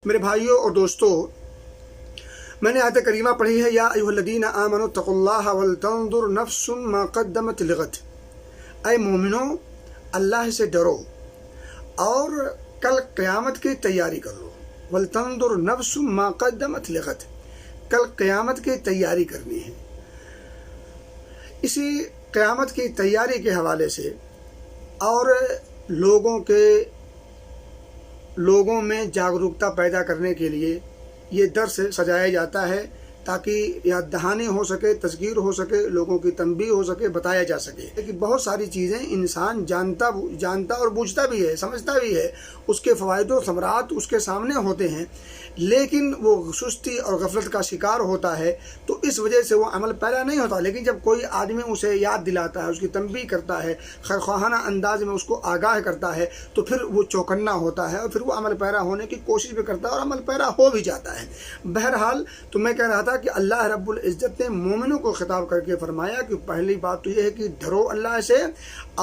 میرے بھائیوں اور دوستوں، میں نے آیت کریمہ پڑھی ہے، یا ایھا الذین آمنوا اتقوا اللہ ولتنظر نفس ما قدمت لغد۔ اے مومنو، اللہ سے ڈرو اور کل قیامت کی تیاری کر لو۔ ولتنظر نفس ما قدمت لغد، کل قیامت کی تیاری کرنی ہے۔ اسی قیامت کی تیاری کے حوالے سے اور لوگوں میں جاگرکتا پیدا کرنے کے لیے یہ درس سجایا جاتا ہے، تاکہ یاد دہانی ہو سکے، تذکیر ہو سکے، لوگوں کی تنبیہ ہو سکے، بتایا جا سکے کہ بہت ساری چیزیں انسان جانتا اور بوجھتا بھی ہے، سمجھتا بھی ہے، اس کے فوائد و ثمرات اس کے سامنے ہوتے ہیں، لیکن وہ سستی اور غفلت کا شکار ہوتا ہے، تو اس وجہ سے وہ عمل پیرا نہیں ہوتا۔ لیکن جب کوئی آدمی اسے یاد دلاتا ہے، اس کی تنبیہ کرتا ہے، خیرخواہانہ انداز میں اس کو آگاہ کرتا ہے، تو پھر وہ چوکنا ہوتا ہے اور پھر وہ عمل پیرا ہونے کی کوشش بھی کرتا ہے اور عمل پیرا ہو بھی جاتا ہے۔ بہرحال تو میں کہہ رہا تھا کہ اللہ رب العزت نے مومنوں کو خطاب کر کے فرمایا کہ پہلی بات تو یہ ہے کہ ڈرو اللہ سے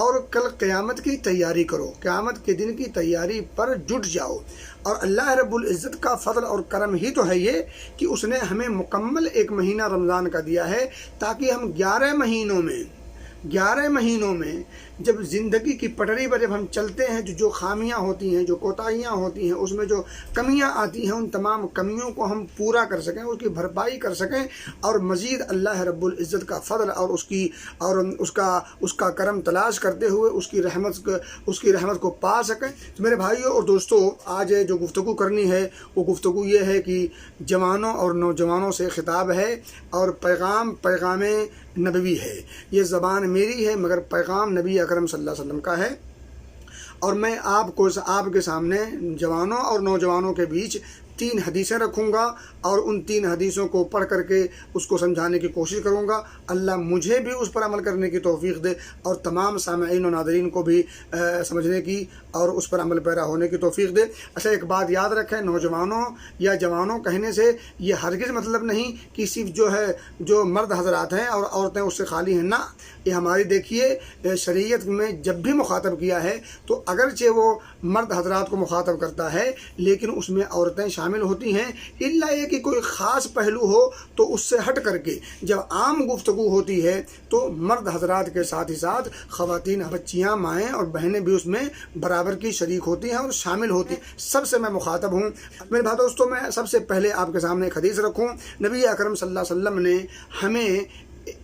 اور کل قیامت کی تیاری کرو، قیامت کے دن کی تیاری پر جٹ جاؤ۔ اور اللہ رب العزت کا فضل اور کرم ہی تو ہے یہ کہ اس نے ہمیں مکمل ایک مہینہ رمضان کا دیا ہے، تاکہ ہم 11 مہینوں میں جب زندگی کی پٹری پر جب ہم چلتے ہیں، جو خامیاں ہوتی ہیں، جو کوتاہیاں ہوتی ہیں، اس میں جو کمیاں آتی ہیں، ان تمام کمیوں کو ہم پورا کر سکیں، اس کی بھرپائی کر سکیں، اور مزید اللہ رب العزت کا فضل اور اس کا کرم تلاش کرتے ہوئے اس کی رحمت کو پا سکیں۔ تو میرے بھائیوں اور دوستوں، آج جو گفتگو کرنی ہے وہ گفتگو یہ ہے کہ جوانوں اور نوجوانوں سے خطاب ہے، اور پیغام نبوی ہے۔ یہ زبان میری ہے مگر پیغام نبی اکرم صلی اللہ علیہ وسلم کا ہے، اور میں آپ کے سامنے جوانوں اور نوجوانوں کے بیچ 3 حدیثیں رکھوں گا، اور ان 3 حدیثوں کو پڑھ کر کے اس کو سمجھانے کی کوشش کروں گا۔ اللہ مجھے بھی اس پر عمل کرنے کی توفیق دے، اور تمام سامعین و ناظرین کو بھی سمجھنے کی اور اس پر عمل پیرا ہونے کی توفیق دے۔ اچھا، ایک بات یاد رکھیں، نوجوانوں یا جوانوں کہنے سے یہ ہرگز مطلب نہیں کہ صرف جو مرد حضرات ہیں اور عورتیں اس سے خالی ہیں، نہ، یہ ہماری دیکھیے شریعت میں جب بھی مخاطب کیا ہے تو اگرچہ وہ مرد حضرات کو مخاطب کرتا ہے، لیکن اس میں عورتیں شامل ہوتی ہیں، الا یہ کہ کوئی خاص پہلو ہو تو اس سے ہٹ کر کے جب عام گفتگو ہوتی ہے تو مرد حضرات کے ساتھ ہی ساتھ خواتین، بچیاں، مائیں اور بہنیں بھی اس میں برابر کی شریک ہوتی ہیں اور شامل ہوتی ہیں۔ سب سے میں مخاطب ہوں۔ میرے بھائی دوستوں، میں سب سے پہلے آپ کے سامنے ایک حدیث رکھوں۔ نبی اکرم صلی اللہ علیہ وسلم نے ہمیں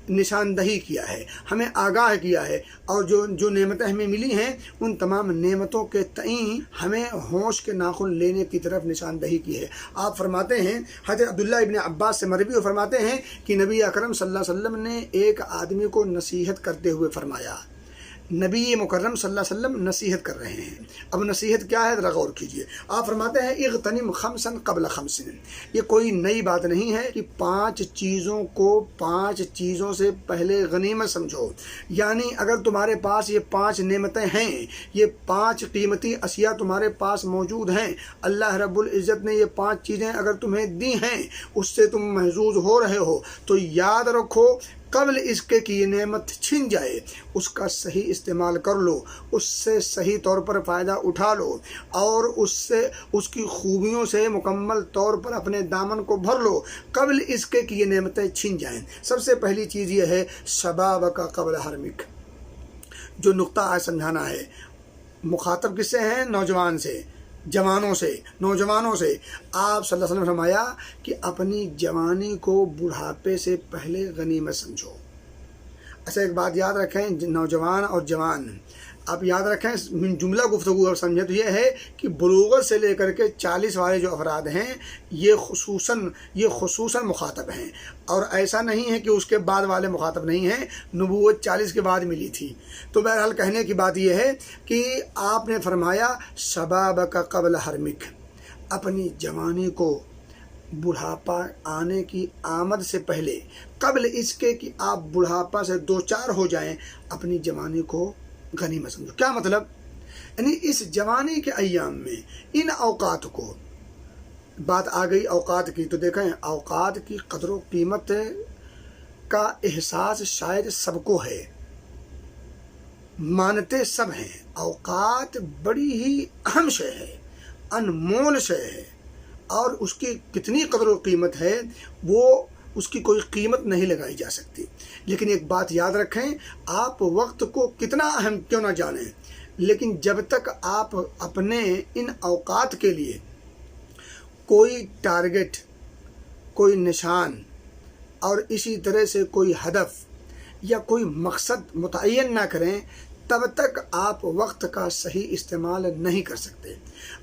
نشاندہی کیا ہے، ہمیں آگاہ کیا ہے، اور جو نعمتیں ہمیں ملی ہیں ان تمام نعمتوں کے تئیں ہمیں ہوش کے ناخن لینے کی طرف نشاندہی کی ہے۔ آپ فرماتے ہیں، حضرت عبداللہ ابن عباس سے مروی فرماتے ہیں کہ نبی اکرم صلی اللہ علیہ وسلم نے ایک آدمی کو نصیحت کرتے ہوئے فرمایا۔ نبی مکرم صلی اللہ علیہ وسلم نصیحت کر رہے ہیں۔ اب نصیحت کیا ہے، ذرا غور کیجیے۔ آپ فرماتے ہیں، اغتنم خمسا قبل خمس۔ یہ کوئی نئی بات نہیں ہے کہ 5 چیزوں کو 5 چیزوں سے پہلے غنیمت سمجھو۔ یعنی اگر تمہارے پاس یہ 5 نعمتیں ہیں، یہ 5 قیمتی اشیاء تمہارے پاس موجود ہیں، اللہ رب العزت نے یہ 5 چیزیں اگر تمہیں دی ہیں، اس سے تم محظوظ ہو رہے ہو، تو یاد رکھو قبل اس کے کہ یہ نعمت چھن جائے اس کا صحیح استعمال کر لو، اس سے صحیح طور پر فائدہ اٹھا لو، اور اس کی خوبیوں سے مکمل طور پر اپنے دامن کو بھر لو قبل اس کے کہ یہ نعمتیں چھن جائیں۔ سب سے پہلی چیز یہ ہے، شبابک قبل حرمک۔ جو نقطہ آج سمجھانا ہے، مخاطب کس سے ہیں؟ نوجوانوں سے۔ آپ صلی اللہ علیہ وسلم فرمایا کہ اپنی جوانی کو بڑھاپے سے پہلے غنیمت سمجھو۔ اچھا، ایک بات یاد رکھیں، نوجوان اور جوان، آپ یاد رکھیں، جملہ گفتگو اور سمجھیں تو یہ ہے کہ بلوغت سے لے کر کے 40 والے جو افراد ہیں، یہ خصوصاً مخاطب ہیں، اور ایسا نہیں ہے کہ اس کے بعد والے مخاطب نہیں ہیں۔ نبوت 40 کے بعد ملی تھی۔ تو بہرحال کہنے کی بات یہ ہے کہ آپ نے فرمایا شبابک قبل حرمک، اپنی جوانی کو بڑھاپا آنے کی آمد سے پہلے، قبل اس کے کہ آپ بڑھاپا سے دوچار ہو جائیں، اپنی جوانی کو غنیمت سمجھو۔ کیا مطلب؟ یعنی اس جوانی کے ایام میں ان اوقات کو، بات آ گئی اوقات کی، تو دیکھیں اوقات کی قدر و قیمت کا احساس شاید سب کو ہے، مانتے سب ہیں۔ اوقات بڑی ہی اہم شے ہے، انمول شے ہے، اور اس کی کتنی قدر و قیمت ہے وہ اس کی کوئی قیمت نہیں لگائی جا سکتی۔ لیکن ایک بات یاد رکھیں، آپ وقت کو کتنا اہم کیوں نہ جانیں، لیکن جب تک آپ اپنے ان اوقات کے لیے کوئی ٹارگٹ، کوئی نشان اور اسی طرح سے کوئی ہدف یا کوئی مقصد متعین نہ کریں، تب تک آپ وقت کا صحیح استعمال نہیں کر سکتے۔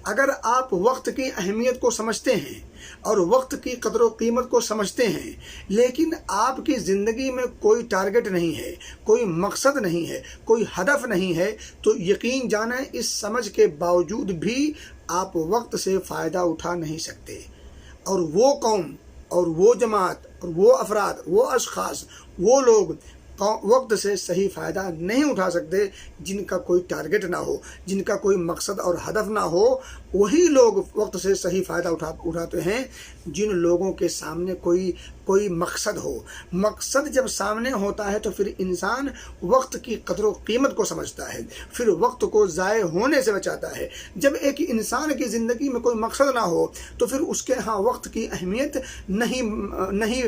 اگر آپ وقت کی اہمیت کو سمجھتے ہیں اور وقت کی قدر و قیمت کو سمجھتے ہیں، لیکن آپ کی زندگی میں کوئی ٹارگٹ نہیں ہے، کوئی مقصد نہیں ہے، کوئی ہدف نہیں ہے، تو یقین جانیں اس سمجھ کے باوجود بھی آپ وقت سے فائدہ اٹھا نہیں سکتے۔ اور وہ قوم اور وہ جماعت اور وہ افراد، وہ اشخاص، وہ لوگ وقت سے صحیح فائدہ نہیں اٹھا سکتے جن کا کوئی ٹارگٹ نہ ہو، جن کا کوئی مقصد اور ہدف نہ ہو۔ وہی لوگ وقت سے صحیح فائدہ اٹھاتے ہیں جن لوگوں کے سامنے کوئی مقصد ہو۔ مقصد جب سامنے ہوتا ہے تو پھر انسان وقت کی قدر و قیمت کو سمجھتا ہے، پھر وقت کو ضائع ہونے سے بچاتا ہے۔ جب ایک انسان کی زندگی میں کوئی مقصد نہ ہو تو پھر اس کے ہاں وقت کی اہمیت نہیں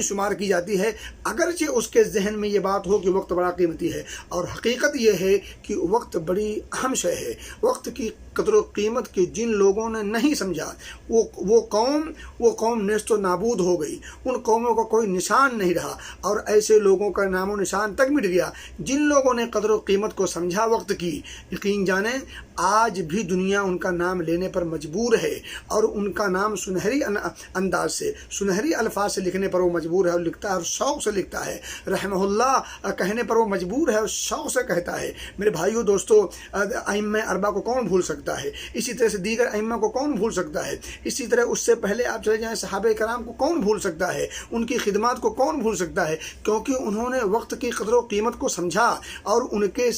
شمار کی جاتی ہے، اگرچہ اس کے ذہن میں یہ بات ہو کہ وقت بڑا قیمتی ہے۔ اور حقیقت یہ ہے کہ وقت بڑی اہم شے ہے۔ وقت کی قدر و قیمت کی جن لوگوں نے نہیں سمجھا، وہ قوم نیست و نابود ہو گئی، ان قوموں کا کوئی نشان نہیں رہا، اور ایسے لوگوں کا نام و نشان تک مٹ گیا۔ جن لوگوں نے قدر و قیمت کو سمجھا وقت کی، یقین جانیں آج بھی دنیا ان کا نام لینے پر مجبور ہے، اور ان کا نام سنہری انداز سے، سنہری الفاظ سے لکھنے پر وہ مجبور ہے، اور لکھتا ہے اور شوق سے لکھتا ہے۔ رحمہ اللہ کہنے پر وہ مجبور ہے اور شوق سے کہتا ہے۔ میرے بھائیو دوستو، ائمہ اربعہ کو کون بھول سکتا ہے؟ اسی طرح سے دیگر ائمہ کو کون بھول سکتا ہے؟ اسی طرح اس سے پہلے آپ چلے جائیں صحابہ کرام کو کون بھول سکتا ہے؟ ان کی خدمات کو کون بھول سکتا ہے؟ کیونکہ انہوں نے وقت کی قدر و قیمت کو سمجھا، اور ان کے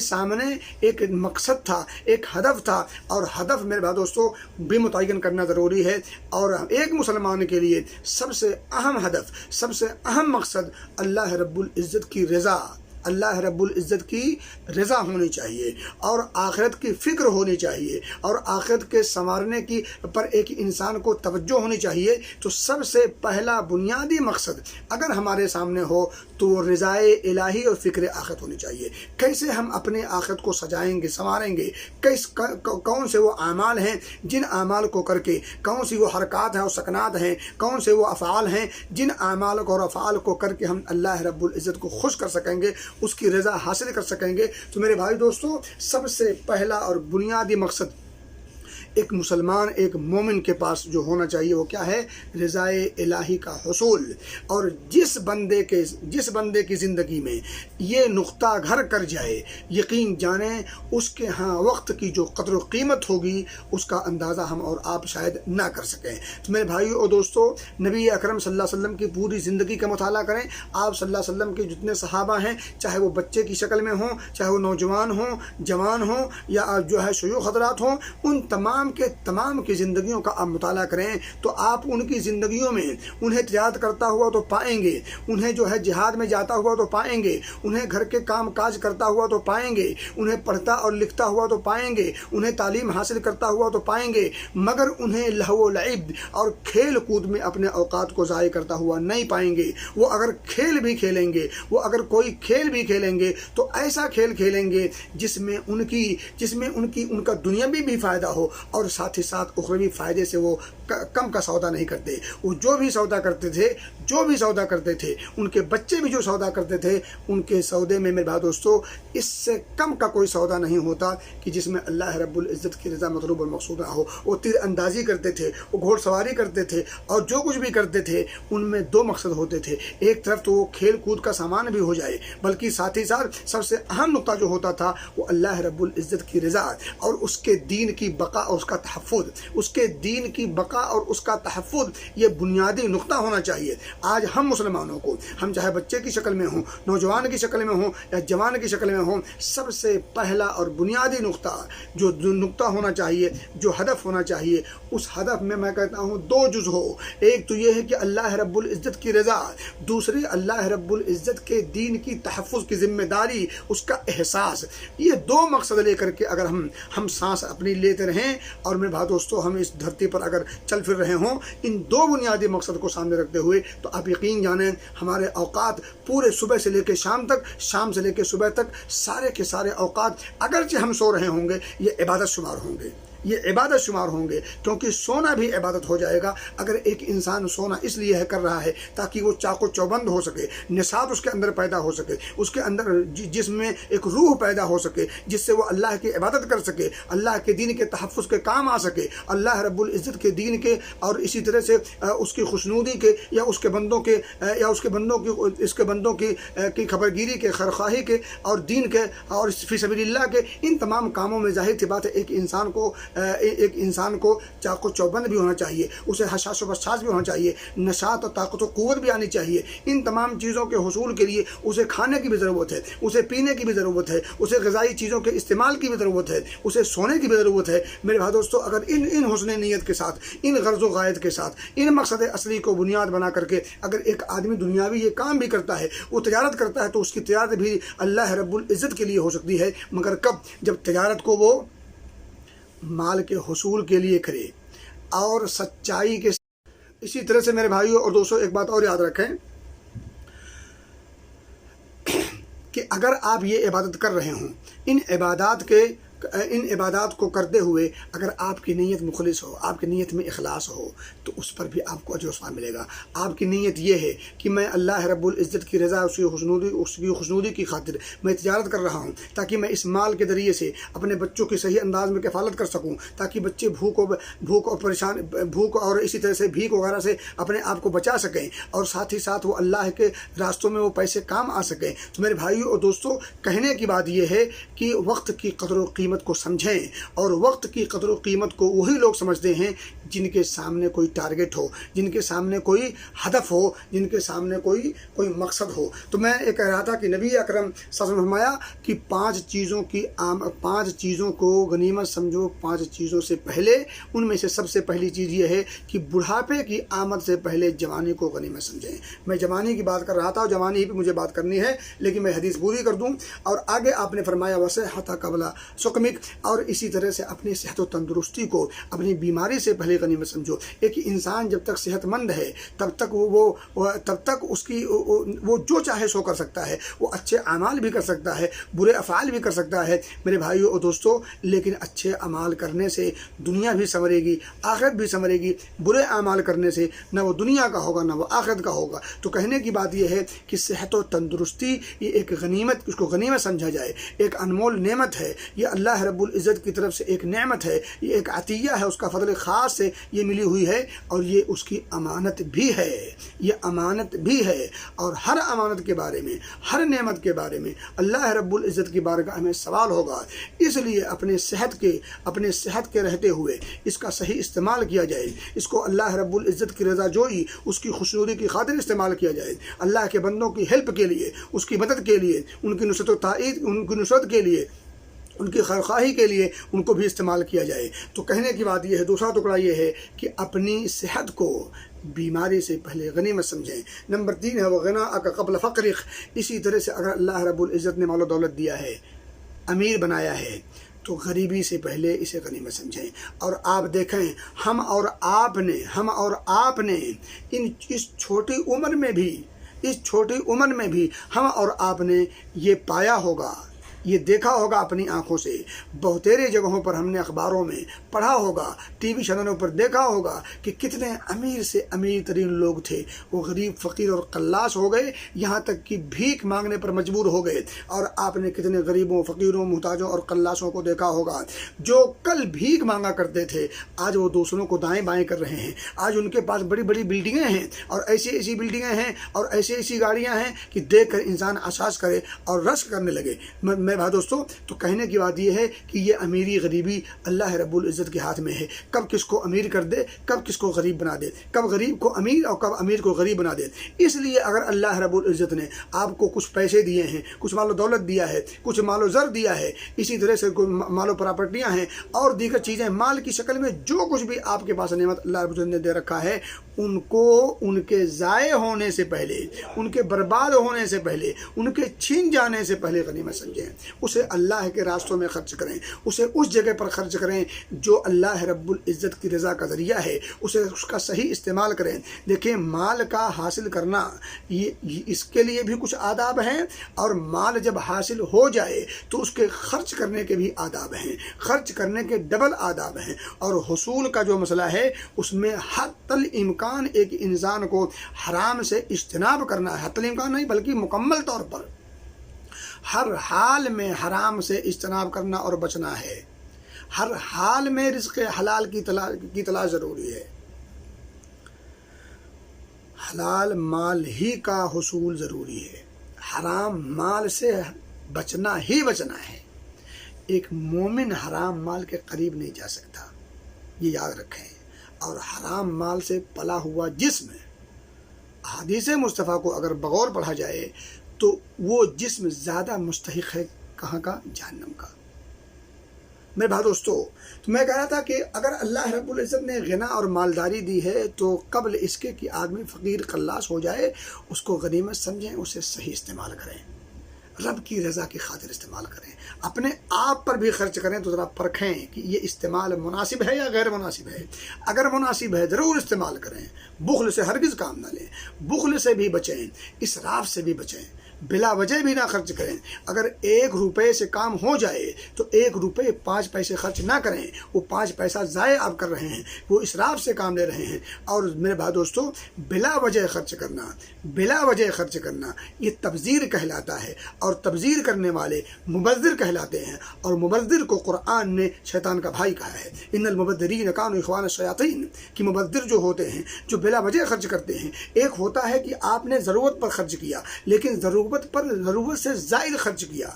سامنے ایک مقصد تھا، ایک ہدف تھا، اور ہدف میرے بھائی دوستو بھی متعین کرنا ضروری ہے۔ اور ایک مسلمان کے لیے سب سے اہم ہدف، سب سے اہم مقصد اللہ رب العزت کی رضا، اللہ رب العزت کی رضا ہونی چاہیے، اور آخرت کی فکر ہونی چاہیے، اور آخرت کے سنوارنے کی پر ایک انسان کو توجہ ہونی چاہیے۔ تو سب سے پہلا بنیادی مقصد اگر ہمارے سامنے ہو تو وہ رضائے الہی اور فکر آخرت ہونی چاہیے۔ کیسے ہم اپنے آخرت کو سجائیں گے، سنواریں گے، کون سے وہ اعمال ہیں جن اعمال کو کر کے، کون سی وہ حرکات ہیں اور سکنات ہیں، کون سے وہ افعال ہیں جن اعمال اور افعال کو کر کے ہم اللہ رب العزت کو خوش کر سکیں گے، اس کی رضا حاصل کر سکیں گے۔ تو میرے بھائی دوستو، سب سے پہلا اور بنیادی مقصد ایک مسلمان، ایک مومن کے پاس جو ہونا چاہیے وہ کیا ہے؟ رضائے الہی کا حصول۔ اور جس بندے کی زندگی میں یہ نقطہ گھر کر جائے، یقین جانیں اس کے ہاں وقت کی جو قدر و قیمت ہوگی اس کا اندازہ ہم اور آپ شاید نہ کر سکیں۔ تو میرے بھائیو اور دوستو، نبی اکرم صلی اللہ علیہ وسلم کی پوری زندگی کا مطالعہ کریں۔ آپ صلی اللہ علیہ وسلم کے جتنے صحابہ ہیں، چاہے وہ بچے کی شکل میں ہوں، چاہے وہ نوجوان ہوں، جوان ہوں، یا جو ہے شیوخ حضرات ہوں، ان تمام کی زندگیوں کا آپ مطالعہ کریں تو آپ ان کی زندگیوں میں انہیں تجارت کرتا ہوا تو پائیں گے، انہیں جو ہے جہاد میں جاتا ہوا تو پائیں گے، انہیں گھر کے کام کاج کرتا ہوا تو پائیں گے، انہیں پڑھتا اور لکھتا ہوا تو پائیں گے، انہیں تعلیم حاصل کرتا ہوا تو پائیں گے، مگر انہیں لہو و لعب اور کھیل کود میں اپنے اوقات کو ضائع کرتا ہوا نہیں پائیں گے۔ وہ اگر کھیل بھی کھیلیں گے، وہ اگر کوئی کھیل بھی کھیلیں گے تو ایسا کھیل کھیلیں گے جس میں ان کا دنیاوی بھی فائدہ ہو، اور ساتھ ہی ساتھ اخروی فائدے سے وہ کم کا سودا نہیں کرتے۔ وہ جو بھی سودا کرتے تھے ان کے بچے بھی جو سودا کرتے تھے، ان کے سودے میں میرے بھائی دوستو اس سے کم کا کوئی سودا نہیں ہوتا کہ جس میں اللہ رب العزت کی رضا مطلوب اور مقصود نہ ہو۔ وہ تیر اندازی کرتے تھے، وہ گھوڑ سواری کرتے تھے، اور جو کچھ بھی کرتے تھے ان میں دو مقصد ہوتے تھے۔ ایک طرف تو وہ کھیل کود کا سامان بھی ہو جائے، بلکہ ساتھ ہی ساتھ سب سے اہم نقطہ جو ہوتا تھا وہ اللہ رب العزت کی رضا اور اس کے دین کی بقا اور اس کا تحفظ، اس کے دین کی بقا اور اس کا تحفظ، یہ بنیادی نقطہ ہونا چاہیے۔ آج ہم مسلمانوں کو، ہم چاہے بچے کی شکل میں ہوں، نوجوان کی شکل میں ہوں یا جوان کی شکل میں ہوں، سب سے پہلا اور بنیادی نقطہ جو نقطہ ہونا چاہیے، جو ہدف ہونا چاہیے، اس ہدف میں کہتا ہوں دو جز ہو۔ ایک تو یہ ہے کہ اللہ رب العزت کی رضا، دوسری اللہ رب العزت کے دین کی تحفظ کی ذمہ داری، اس کا احساس۔ یہ دو مقصد لے کر کے اگر ہم سانس اپنی لیتے رہیں اور میرے بھائی دوستوں ہم اس دھرتی پر اگر چل پھر رہے ہوں ان دو بنیادی مقصد کو سامنے رکھتے ہوئے تو آپ یقین جانیں ہمارے اوقات پورے صبح سے لے کے شام تک، شام سے لے کے صبح تک سارے کے سارے اوقات اگرچہ ہم سو رہے ہوں گے یہ عبادت شمار ہوں گے، یہ عبادت شمار ہوں گے، کیونکہ سونا بھی عبادت ہو جائے گا۔ اگر ایک انسان سونا اس لیے کر رہا ہے تاکہ وہ چاق و چوبند ہو سکے، نشاط اس کے اندر پیدا ہو سکے، اس کے اندر جسم میں ایک روح پیدا ہو سکے جس سے وہ اللہ کی عبادت کر سکے، اللہ کے دین کے تحفظ کے کام آ سکے، اللہ رب العزت کے دین کے اور اسی طرح سے اس کی خوشنودی کے یا اس کے بندوں کی خبرگیری کے، خیرخواہی کے اور دین کے اور فی سبیل اللہ کے ان تمام کاموں میں ظاہر سی بات ہے ایک انسان کو چاق و چوبند بھی ہونا چاہیے، اسے حساس و بساس بھی ہونا چاہیے، نشاط و طاقت و قوت بھی آنی چاہیے۔ ان تمام چیزوں کے حصول کے لیے اسے کھانے کی بھی ضرورت ہے، اسے پینے کی بھی ضرورت ہے، اسے غذائی چیزوں کے استعمال کی بھی ضرورت ہے، اسے سونے کی بھی ضرورت ہے۔ میرے بھائی دوستو اگر ان حسن نیت کے ساتھ، ان غرض و غایت کے ساتھ، ان مقصد اصلی کو بنیاد بنا کر کے اگر ایک آدمی دنیاوی یہ کام بھی کرتا ہے، وہ تجارت کرتا ہے تو اس کی تجارت بھی اللہ رب العزت کے لیے ہو سکتی ہے، مگر کب؟ جب تجارت کو وہ مال کے حصول کے لیے کرے اور سچائی کے۔ اسی طرح سے میرے بھائیوں اور دوستوں ایک بات اور یاد رکھیں کہ اگر آپ یہ عبادت کر رہے ہوں، ان عبادات کو کرتے ہوئے اگر آپ کی نیت مخلص ہو، آپ کی نیت میں اخلاص ہو تو اس پر بھی آپ کو اجر و ثواب ملے گا۔ آپ کی نیت یہ ہے کہ میں اللہ رب العزت کی رضا، اس کی خوشنودی کی خاطر میں تجارت کر رہا ہوں تاکہ میں اس مال کے ذریعے سے اپنے بچوں کی صحیح انداز میں کفالت کر سکوں، تاکہ بچے بھوک اور اسی طرح سے بھیک وغیرہ سے اپنے آپ کو بچا سکیں، اور ساتھ ہی ساتھ وہ اللہ کے راستوں میں وہ پیسے کام آ سکیں۔ تو میرے بھائیوں اور دوستوں کہنے کی بات یہ ہے کہ وقت کی قدر و قیمت کو سمجھیں، اور وقت کی قدر و قیمت کو وہی لوگ سمجھتے ہیں جن کے سامنے کوئی ٹارگٹ ہو، جن کے سامنے کوئی ہدف ہو، جن کے سامنے کوئی مقصد ہو۔ تو میں یہ کہہ رہا تھا کہ نبی اکرم صلی اللہ علیہ وسلم نے فرمایا کہ پانچ چیزوں کو غنیمت سمجھو، 5 چیزوں سے پہلے، ان میں سے سب سے پہلی چیز یہ ہے کہ بڑھاپے کی آمد سے پہلے جوانی کو غنیمت سمجھیں۔ میں جوانی کی بات کر رہا تھا اور جوانی ہی پہ مجھے بات کرنی ہے، لیکن میں حدیث پوری کر دوں۔ اور آگے آپ نے فرمایا وصحۃ قبل سقمک، اور اسی طرح سے اپنی صحت و تندرستی کو اپنی بیماری سے پہلے غنیمت سمجھو۔ ایک انسان جب تک صحت مند ہے تب تک اس کی وہ جو چاہے سو کر سکتا ہے، وہ اچھے اعمال بھی کر سکتا ہے، برے افعال بھی کر سکتا ہے میرے بھائیوں اور دوستوں، لیکن اچھے اعمال کرنے سے دنیا بھی سنورے گی، آخرت بھی سنورے گی۔ برے اعمال کرنے سے نہ وہ دنیا کا ہوگا نہ وہ آخرت کا ہوگا۔ تو کہنے کی بات یہ ہے کہ صحت و تندرستی یہ ایک غنیمت، اس کو غنیمت سمجھا جائے، ایک انمول نعمت ہے، یہ اللہ رب العزت کی طرف سے ایک نعمت ہے، یہ ایک عطیہ ہے، اس کا فضل خاص سے یہ ملی ہوئی ہے، اور یہ اس کی امانت بھی ہے، یہ امانت بھی ہے۔ اور ہر امانت کے بارے میں، ہر نعمت کے بارے میں اللہ رب العزت کی بارگاہ میں سوال ہوگا۔ اس لیے اپنے صحت کے رہتے ہوئے اس کا صحیح استعمال کیا جائے، اس کو اللہ رب العزت کی رضا جوئی، اس کی خوشنودی کی خاطر استعمال کیا جائے، اللہ کے بندوں کی ہیلپ کے لیے، اس کی مدد کے لیے، ان کی نصرت و تائید، ان کی نصرت کے لیے، ان کی خیرخواہی کے لیے ان کو بھی استعمال کیا جائے۔ تو کہنے کی بات یہ ہے، دوسرا ٹکڑا یہ ہے کہ اپنی صحت کو بیماری سے پہلے غنیمت سمجھیں۔ نمبر 3 ہے وغناءک قبل فقرک، اسی طرح سے اگر اللہ رب العزت نے مال و دولت دیا ہے، امیر بنایا ہے، تو غریبی سے پہلے اسے غنیمت سمجھیں۔ اور آپ دیکھیں ہم اور آپ نے اس چھوٹی عمر میں بھی ہم اور آپ نے یہ پایا ہوگا، یہ دیکھا ہوگا اپنی آنکھوں سے، بہتیرے جگہوں پر ہم نے اخباروں میں پڑھا ہوگا، ٹی وی چینلوں پر دیکھا ہوگا کہ کتنے امیر سے امیر ترین لوگ تھے، وہ غریب، فقیر اور قلاش ہو گئے، یہاں تک کہ بھیک مانگنے پر مجبور ہو گئے۔ اور آپ نے کتنے غریبوں، فقیروں، محتاجوں اور قلاشوں کو دیکھا ہوگا جو کل بھیک مانگا کرتے تھے، آج وہ دوسروں کو دائیں بائیں کر رہے ہیں، آج ان کے پاس بڑی بڑی بلڈنگیں ہیں، اور ایسی بلڈنگیں ہیں اور ایسی گاڑیاں ہیں کہ دیکھ کر انسان احساس کرے اور رشک کرنے لگے۔ بھائی دوستوں، تو کہنے کی بات یہ ہے کہ یہ امیری غریبی اللہ رب العزت کے ہاتھ میں ہے، کب کس کو امیر کر دے، کب کس کو غریب بنا دے، کب غریب کو امیر اور کب امیر کو غریب بنا دے۔ اس لیے اگر اللہ رب العزت نے آپ کو کچھ پیسے دیے ہیں، کچھ مال و دولت دیا ہے، کچھ مال و زر دیا ہے، اسی طرح سے مال و پراپرٹیاں ہیں اور دیگر چیزیں مال کی شکل میں، جو کچھ بھی آپ کے پاس نعمت اللہ رب العزت نے دے رکھا ہے، ان کو ان کے ضائع ہونے سے پہلے، ان کے برباد ہونے سے پہلے، ان کے چھین جانے سے پہلے غنیمت سمجھیں۔ اسے اللہ کے راستوں میں خرچ کریں، اسے اس جگہ پر خرچ کریں جو اللہ رب العزت کی رضا کا ذریعہ ہے، اسے اس کا صحیح استعمال کریں۔ دیکھیں، مال کا حاصل کرنا یہ اس کے لیے بھی کچھ آداب ہیں، اور مال جب حاصل ہو جائے تو اس کے خرچ کرنے کے بھی آداب ہیں، خرچ کرنے کے ڈبل آداب ہیں۔ اور حصول کا جو مسئلہ ہے اس میں حتی الامکان ایک انسان کو حرام سے اجتناب کرنا ہے، حتی الامکان نہیں بلکہ مکمل طور پر ہر حال میں حرام سے اجتناب کرنا اور بچنا ہے۔ ہر حال میں رزق حلال کی تلاش ضروری ہے، حلال مال ہی کا حصول ضروری ہے، حرام مال سے بچنا ہی بچنا ہے۔ ایک مومن حرام مال کے قریب نہیں جا سکتا، یہ یاد رکھیں۔ اور حرام مال سے پلا ہوا جسم، حدیث مصطفیٰ کو اگر بغور پڑھا جائے تو وہ جسم زیادہ مستحق ہے کہاں کا؟ جہنم کا۔ میرے بھائی دوستو، تو میں کہہ رہا تھا کہ اگر اللہ رب العزت نے غنا اور مالداری دی ہے تو قبل اس کے کہ آدمی فقیر خلاص ہو جائے اس کو غنیمت سمجھیں، اسے صحیح استعمال کریں، رب کی رضا کی خاطر استعمال کریں۔ اپنے آپ پر بھی خرچ کریں تو ذرا پرکھیں کہ یہ استعمال مناسب ہے یا غیر مناسب ہے۔ اگر مناسب ہے ضرور استعمال کریں، بخل سے ہرگز کام نہ لیں، بخل سے بھی بچیں، اسراف سے بھی بچیں، بلا وجہ بھی نہ خرچ کریں۔ اگر 1 روپے سے کام ہو جائے تو 1 روپے 5 پیسے خرچ نہ کریں، وہ 5 پیسہ ضائع آپ کر رہے ہیں، وہ اسراف سے کام لے رہے ہیں۔ اور میرے بھائی دوستو، بلا وجہ خرچ کرنا، بلا وجہ خرچ کرنا یہ تبذیر کہلاتا ہے، اور تبذیر کرنے والے مبذر کہلاتے ہیں، اور مبذر کو قرآن نے شیطان کا بھائی کہا ہے۔ ان المبذرین کانوا اخوان الشیاطین، کہ مبذر جو ہوتے ہیں جو بلا وجہ خرچ کرتے ہیں، ایک ہوتا ہے کہ آپ نے ضرورت پر خرچ کیا لیکن ضرورت سے زائد خرچ کیا۔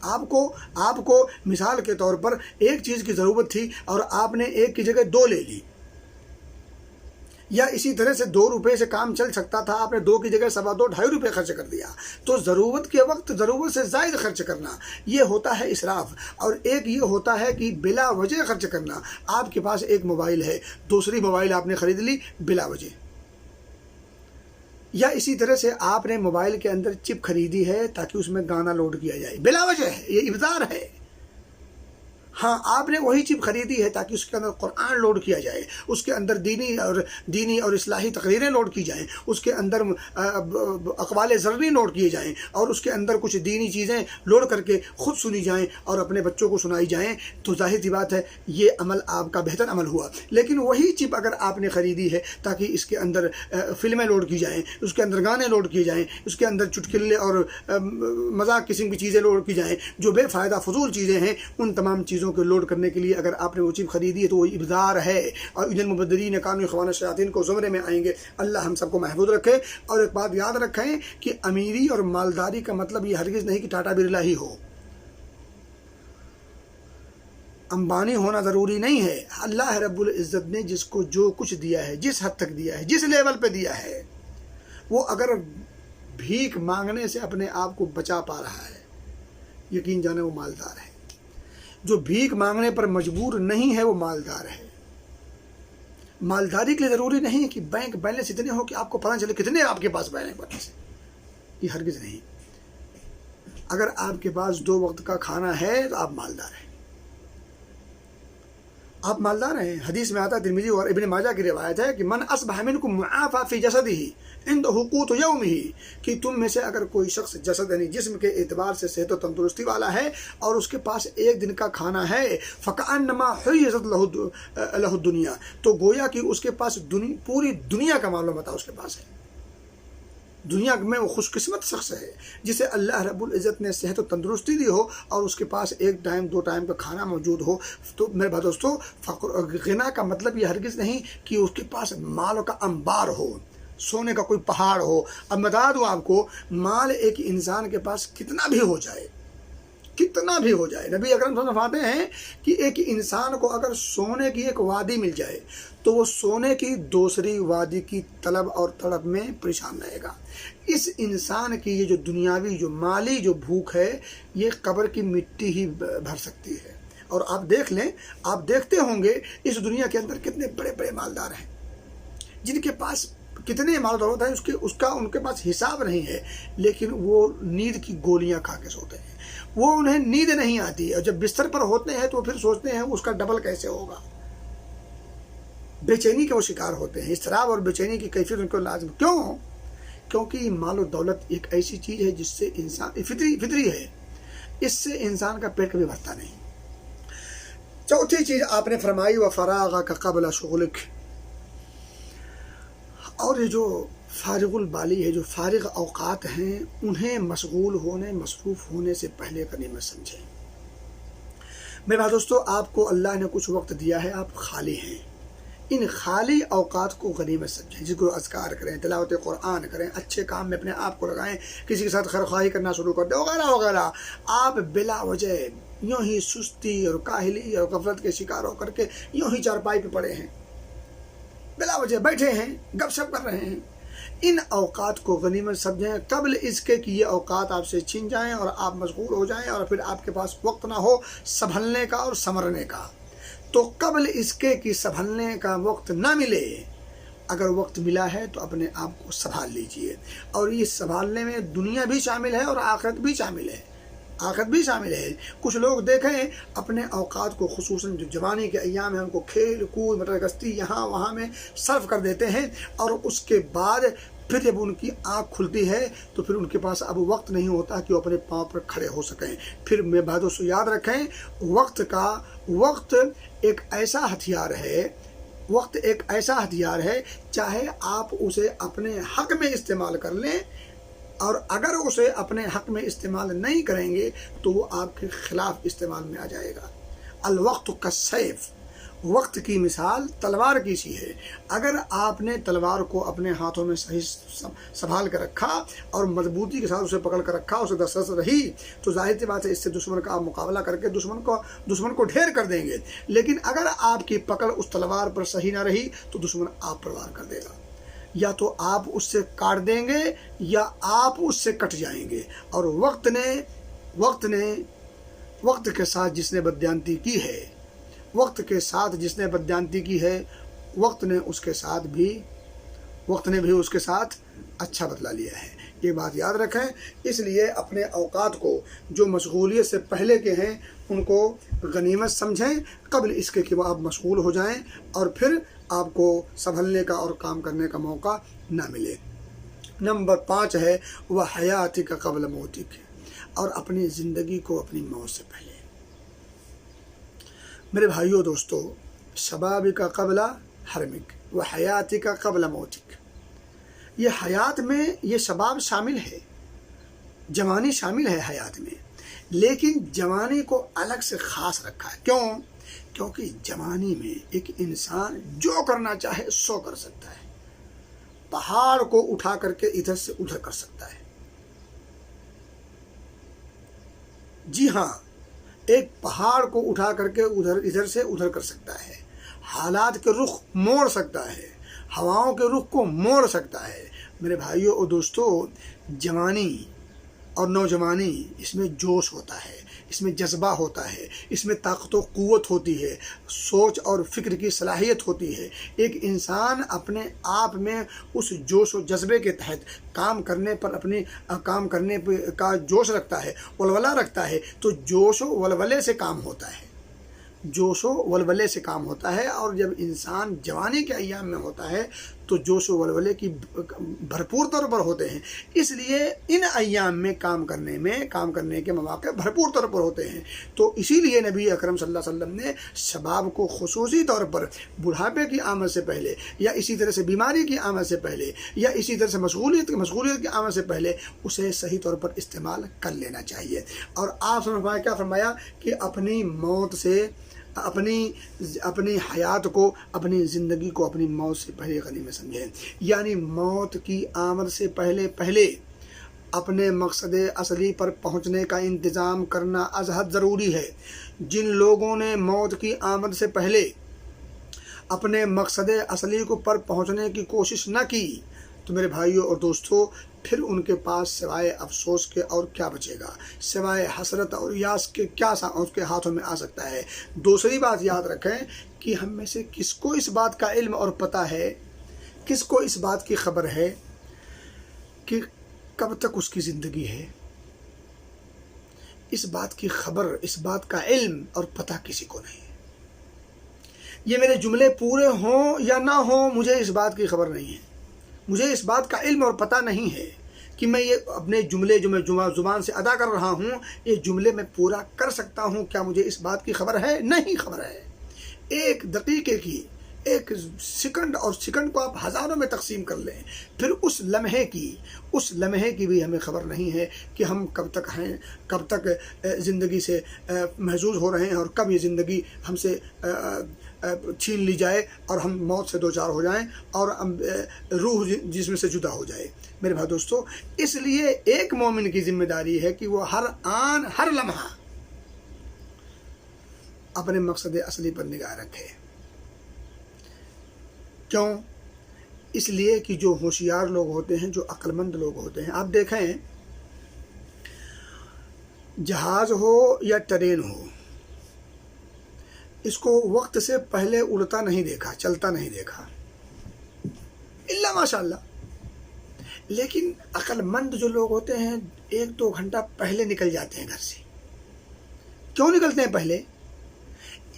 آپ کو مثال کے طور پر ایک چیز کی ضرورت تھی اور آپ نے 1 کی جگہ 2 لے لی، یا اسی طرح سے 2 روپے سے کام چل سکتا تھا، آپ نے 2 کی جگہ 2.25 2.5 روپے خرچ کر دیا۔ تو ضرورت کے وقت ضرورت سے زائد خرچ کرنا یہ ہوتا ہے اسراف۔ اور ایک یہ ہوتا ہے کہ بلا وجہ خرچ کرنا۔ آپ کے پاس ایک موبائل ہے، دوسری موبائل آپ نے خرید لی بلا وجہ، یا اسی طرح سے آپ نے موبائل کے اندر چپ خریدی ہے تاکہ اس میں گانا لوڈ کیا جائے، بلا وجہ ہے، یہ ابذار ہے۔ ہاں، آپ نے وہی چپ خریدی ہے تاکہ اس کے اندر قرآن لوڈ کیا جائے، اس کے اندر دینی اور اصلاحی تقریریں لوڈ کی جائیں، اس کے اندر اقوال زرعی لوڈ کیے جائیں، اور اس کے اندر کچھ دینی چیزیں لوڈ کر کے خود سنی جائیں اور اپنے بچوں کو سنائی جائیں، تو ظاہر سی بات ہے یہ عمل آپ کا بہتر عمل ہوا۔ لیکن وہی چپ اگر آپ نے خریدی ہے تاکہ اس کے اندر فلمیں لوڈ کی جائیں، اس کے اندر گانے لوڈ کیے جائیں، اس کے اندر چٹکلے اور مذاق قسم کی چیزیں لوڈ کی جائیں جو بے فائدہ فضول چیزیں ہیں، ان تمام چیزوں کو لوڈ کرنے کے لیے اگر آپ نے وہ چیز خریدی ہے تو وہ ابذار ہے، اور ان المبذرین کانوا اخوان الشیاطین کو زمرے میں آئیں گے۔ اللہ ہم سب کو محفوظ رکھے۔ اور ایک بات یاد رکھیں کہ امیری اور مالداری کا مطلب یہ ہرگز نہیں کہ ٹاٹا برلا ہی ہو، امبانی ہونا ضروری نہیں ہے۔ اللہ رب العزت نے جس کو جو کچھ دیا ہے، جس حد تک دیا ہے، جس لیول پہ دیا ہے، وہ اگر بھیک مانگنے سے اپنے آپ کو بچا پا رہا ہے، یقین جانے وہ مالدار ہے۔ جو بھیک مانگنے پر مجبور نہیں ہے وہ مالدار ہے۔ مالداری کے لیے ضروری نہیں کہ بینک بیلنس اتنے ہو کہ آپ کو پتہ چلے کتنے آپ کے پاس بینک بیلنس ہے، یہ ہرگز نہیں۔ اگر آپ کے پاس 2 وقت کا کھانا ہے تو آپ مالدار ہیں، آپ مالدار ہیں۔ حدیث میں آتا ہے، ترمذی اور ابن ماجہ کی روایت ہے کہ من اصبح منکم معافی فی جسدہ عنده قوت یومہ، کہ تم میں سے اگر کوئی شخص جسد یعنی جسم کے اعتبار سے صحت و تندرستی والا ہے اور اس کے پاس 1 دن کا کھانا ہے، فکأنما حیزت لہ الدنیا، تو گویا کہ اس کے پاس پوری دنیا کا مال و متاع اس کے پاس ہے۔ دنیا میں وہ خوش قسمت شخص ہے جسے اللہ رب العزت نے صحت و تندرستی دی ہو اور اس کے پاس 1 ٹائم 2 ٹائم کا کھانا موجود ہو۔ تو میرے بھائی دوستو، غنا کا مطلب یہ ہرگز نہیں کہ اس کے پاس مال کا انبار ہو، سونے کا کوئی پہاڑ ہو۔ اب بتا دوں آپ کو، مال ایک انسان کے پاس کتنا بھی ہو جائے، کتنا بھی ہو جائے، نبی اکرم صلی اللہ علیہ وسلم فرماتے ہیں کہ ایک انسان کو اگر سونے کی ایک وادی مل جائے تو وہ سونے کی دوسری وادی کی طلب اور تڑپ میں پریشان رہے گا۔ اس انسان کی یہ جو دنیاوی جو مالی جو بھوک ہے، یہ قبر کی مٹی ہی بھر سکتی ہے۔ اور آپ دیکھ لیں، آپ دیکھتے ہوں گے اس دنیا کے اندر کتنے بڑے بڑے مالدار ہیں جن کے پاس کتنے مال دولت ہے اس کا ان کے پاس حساب نہیں ہے، لیکن وہ نیند کی گولیاں کھا کے سوتے ہیں، وہ انہیں نیند نہیں آتی، اور جب بستر پر ہوتے ہیں تو پھر سوچتے ہیں اس کا ڈبل کیسے ہوگا، بے چینی کے وہ شکار ہوتے ہیں، اضطراب اور بے چینی کی کیفیت ان کو لازم۔ کیوں؟ کیونکہ مال و دولت ایک ایسی چیز ہے جس سے انسان فطری ہے، اس سے انسان کا پیٹ کبھی بھرتا نہیں۔ چوتھی چیز آپ نے فرمائی وَفَرَاغَكَ قَبْلَ شُغْلِكَ، اور یہ جو فارغ البالی ہے، جو فارغ اوقات ہیں، انہیں مشغول ہونے مصروف ہونے سے پہلے غنیمت سمجھیں۔ میرے بھائی دوستو، آپ کو اللہ نے کچھ وقت دیا ہے، آپ خالی ہیں، ان خالی اوقات کو غنیمت سمجھیں، جس کو اذکار کریں، تلاوت قرآن کریں، اچھے کام میں اپنے آپ کو لگائیں، کسی کے ساتھ خیرخواہی کرنا شروع کر دیں، وغیرہ وغیرہ۔ آپ بلا وجہ یوں ہی سستی اور کاہلی اور غفلت کے شکار ہو کر کے یوں ہی چارپائی پہ پڑے ہیں، بلا وجہ بیٹھے ہیں، گپ شپ کر رہے ہیں، ان اوقات کو غنیمت سمجھیں قبل اس کے کہ یہ اوقات آپ سے چھن جائیں اور آپ مشغول ہو جائیں اور پھر آپ کے پاس وقت نہ ہو سنبھلنے کا اور سنورنے کا۔ تو قبل اس کے کہ سنبھلنے کا وقت نہ ملے، اگر وقت ملا ہے تو اپنے آپ کو سنبھال لیجئے، اور اس سنبھالنے میں دنیا بھی شامل ہے اور آخرت بھی شامل ہے، آخرت بھی شامل ہے۔ کچھ لوگ دیکھیں اپنے اوقات کو، خصوصاً جو جوانی کے ایام ہیں، ان کو کھیل کود مٹر گشتی یہاں وہاں میں صرف کر دیتے ہیں، اور اس کے بعد پھر جب ان کی آنکھ کھلتی ہے تو پھر ان کے پاس اب وقت نہیں ہوتا کہ وہ اپنے پاؤں پر کھڑے ہو سکیں۔ پھر میں بات دوستو یاد رکھیں، وقت ایک ایسا ہتھیار ہے، وقت ایک ایسا ہتھیار ہے، چاہے آپ اسے اپنے حق میں استعمال کر لیں، اور اگر اسے اپنے حق میں استعمال نہیں کریں گے تو وہ آپ کے خلاف استعمال میں آ جائے گا۔ الوقت کالسیف، وقت کی مثال تلوار کی سی ہے۔ اگر آپ نے تلوار کو اپنے ہاتھوں میں صحیح سنبھال کر رکھا اور مضبوطی کے ساتھ اسے پکڑ کر رکھا، اسے دسترس رہی، تو ظاہر سی بات ہے اس سے دشمن کا آپ مقابلہ کر کے دشمن کو ڈھیر کر دیں گے۔ لیکن اگر آپ کی پکڑ اس تلوار پر صحیح نہ رہی تو دشمن آپ پر وار کر دے گا، یا تو آپ اس سے کاٹ دیں گے یا آپ اس سے کٹ جائیں گے۔ اور وقت کے ساتھ جس نے بددیانتی کی ہے، وقت کے ساتھ جس نے بددیانتی کی ہے، وقت نے بھی اس کے ساتھ اچھا بدلہ لیا ہے۔ یہ بات یاد رکھیں۔ اس لیے اپنے اوقات کو جو مشغولیت سے پہلے کے ہیں ان کو غنیمت سمجھیں قبل اس کے کہ وہ آپ مشغول ہو جائیں اور پھر آپ کو سنبھلنے کا اور کام کرنے کا موقع نہ ملے۔ نمبر 5 ہے وحیاتک قبل موتک، اور اپنی زندگی کو اپنی موت سے پہلے۔ میرے بھائیو دوستو، شبابک قبل حرمک وحیاتک قبل موتک، یہ حیات میں یہ شباب شامل ہے، جوانی شامل ہے حیات میں، لیکن جوانی کو الگ سے خاص رکھا ہے۔ کیوں؟ کیونکہ جوانی میں ایک انسان جو کرنا چاہے سو کر سکتا ہے، پہاڑ کو اٹھا کر کے ادھر سے ادھر کر سکتا ہے۔ جی ہاں، ایک پہاڑ کو اٹھا کر کے ادھر سے ادھر کر سکتا ہے، حالات کے رخ موڑ سکتا ہے، ہواؤں کے رخ کو موڑ سکتا ہے۔ میرے بھائیوں اور دوستو، جوانی اور نوجوانی، اس میں جوش ہوتا ہے، اس میں جذبہ ہوتا ہے، اس میں طاقت و قوت ہوتی ہے، سوچ اور فکر کی صلاحیت ہوتی ہے۔ ایک انسان اپنے آپ میں اس جوش و جذبے کے تحت کام کرنے کا جوش رکھتا ہے، ولولہ رکھتا ہے، تو جوش و ولولے سے کام ہوتا ہے، جوش و ولولے سے کام ہوتا ہے۔ اور جب انسان جوانی کے ایام میں ہوتا ہے تو جوش و ولولے کی بھرپور طور پر ہوتے ہیں، اس لیے ان ایام میں کام کرنے کے مواقع بھرپور طور پر ہوتے ہیں۔ تو اسی لیے نبی اکرم صلی اللہ علیہ وسلم نے شباب کو خصوصی طور پر بڑھاپے کی آمد سے پہلے، یا اسی طرح سے بیماری کی آمد سے پہلے، یا اسی طرح سے مشغولیت کی آمد سے پہلے اسے صحیح طور پر استعمال کر لینا چاہیے۔ اور آپ نے کیا فرمایا کہ اپنی موت سے، اپنی حیات کو، اپنی زندگی کو اپنی موت سے پہلے غنیمت سمجھیں، یعنی موت کی آمد سے پہلے اپنے مقصد اصلی پر پہنچنے کا انتظام کرنا از حد ضروری ہے۔ جن لوگوں نے موت کی آمد سے پہلے اپنے مقصد اصلی کو پر پہنچنے کی کوشش نہ کی تو میرے بھائیوں اور دوستوں، پھر ان کے پاس سوائے افسوس کے اور کیا بچے گا، سوائے حسرت اور یاس کے کیا اس کے ہاتھوں میں آ سکتا ہے۔ دوسری بات یاد رکھیں کہ ہم میں سے کس کو اس بات کا علم اور پتہ ہے کس کو اس بات کی خبر ہے کہ کب تک اس کی زندگی ہے؟ اس بات کی خبر، اس بات کا علم اور پتہ کسی کو نہیں ہے۔ یہ میرے جملے پورے ہوں یا نہ ہوں، مجھے اس بات کی خبر نہیں ہے، مجھے اس بات کا علم اور پتہ نہیں ہے کہ میں یہ اپنے جملے جو میں زبان سے ادا کر رہا ہوں، یہ جملے میں پورا کر سکتا ہوں۔ کیا مجھے اس بات کی خبر ہے؟ نہیں خبر ہے۔ ایک دقیقے کی، ایک سیکنڈ، اور سیکنڈ کو آپ ہزاروں میں تقسیم کر لیں، پھر اس لمحے کی بھی ہمیں خبر نہیں ہے کہ ہم کب تک ہیں، کب تک زندگی سے محظوظ ہو رہے ہیں، اور کب یہ زندگی ہم سے چھین لی جائے اور ہم موت سے دوچار ہو جائیں اور روح جسم سے جدا ہو جائے۔ میرے بھائی دوستو، اس لیے ایک مومن کی ذمہ داری ہے کہ وہ ہر آن، ہر لمحہ اپنے مقصد اصلی پر نگاہ رکھے۔ کیوں؟ اس لیے کہ جو ہوشیار لوگ ہوتے ہیں، جو عقل مند لوگ ہوتے ہیں، آپ دیکھیں جہاز ہو یا ٹرین ہو، اس کو وقت سے پہلے اڑتا نہیں دیکھا، چلتا نہیں دیکھا، الا ماشاء اللہ۔ لیکن عقل مند جو لوگ ہوتے ہیں 1-2 گھنٹہ پہلے نکل جاتے ہیں گھر سے۔ کیوں نکلتے ہیں پہلے؟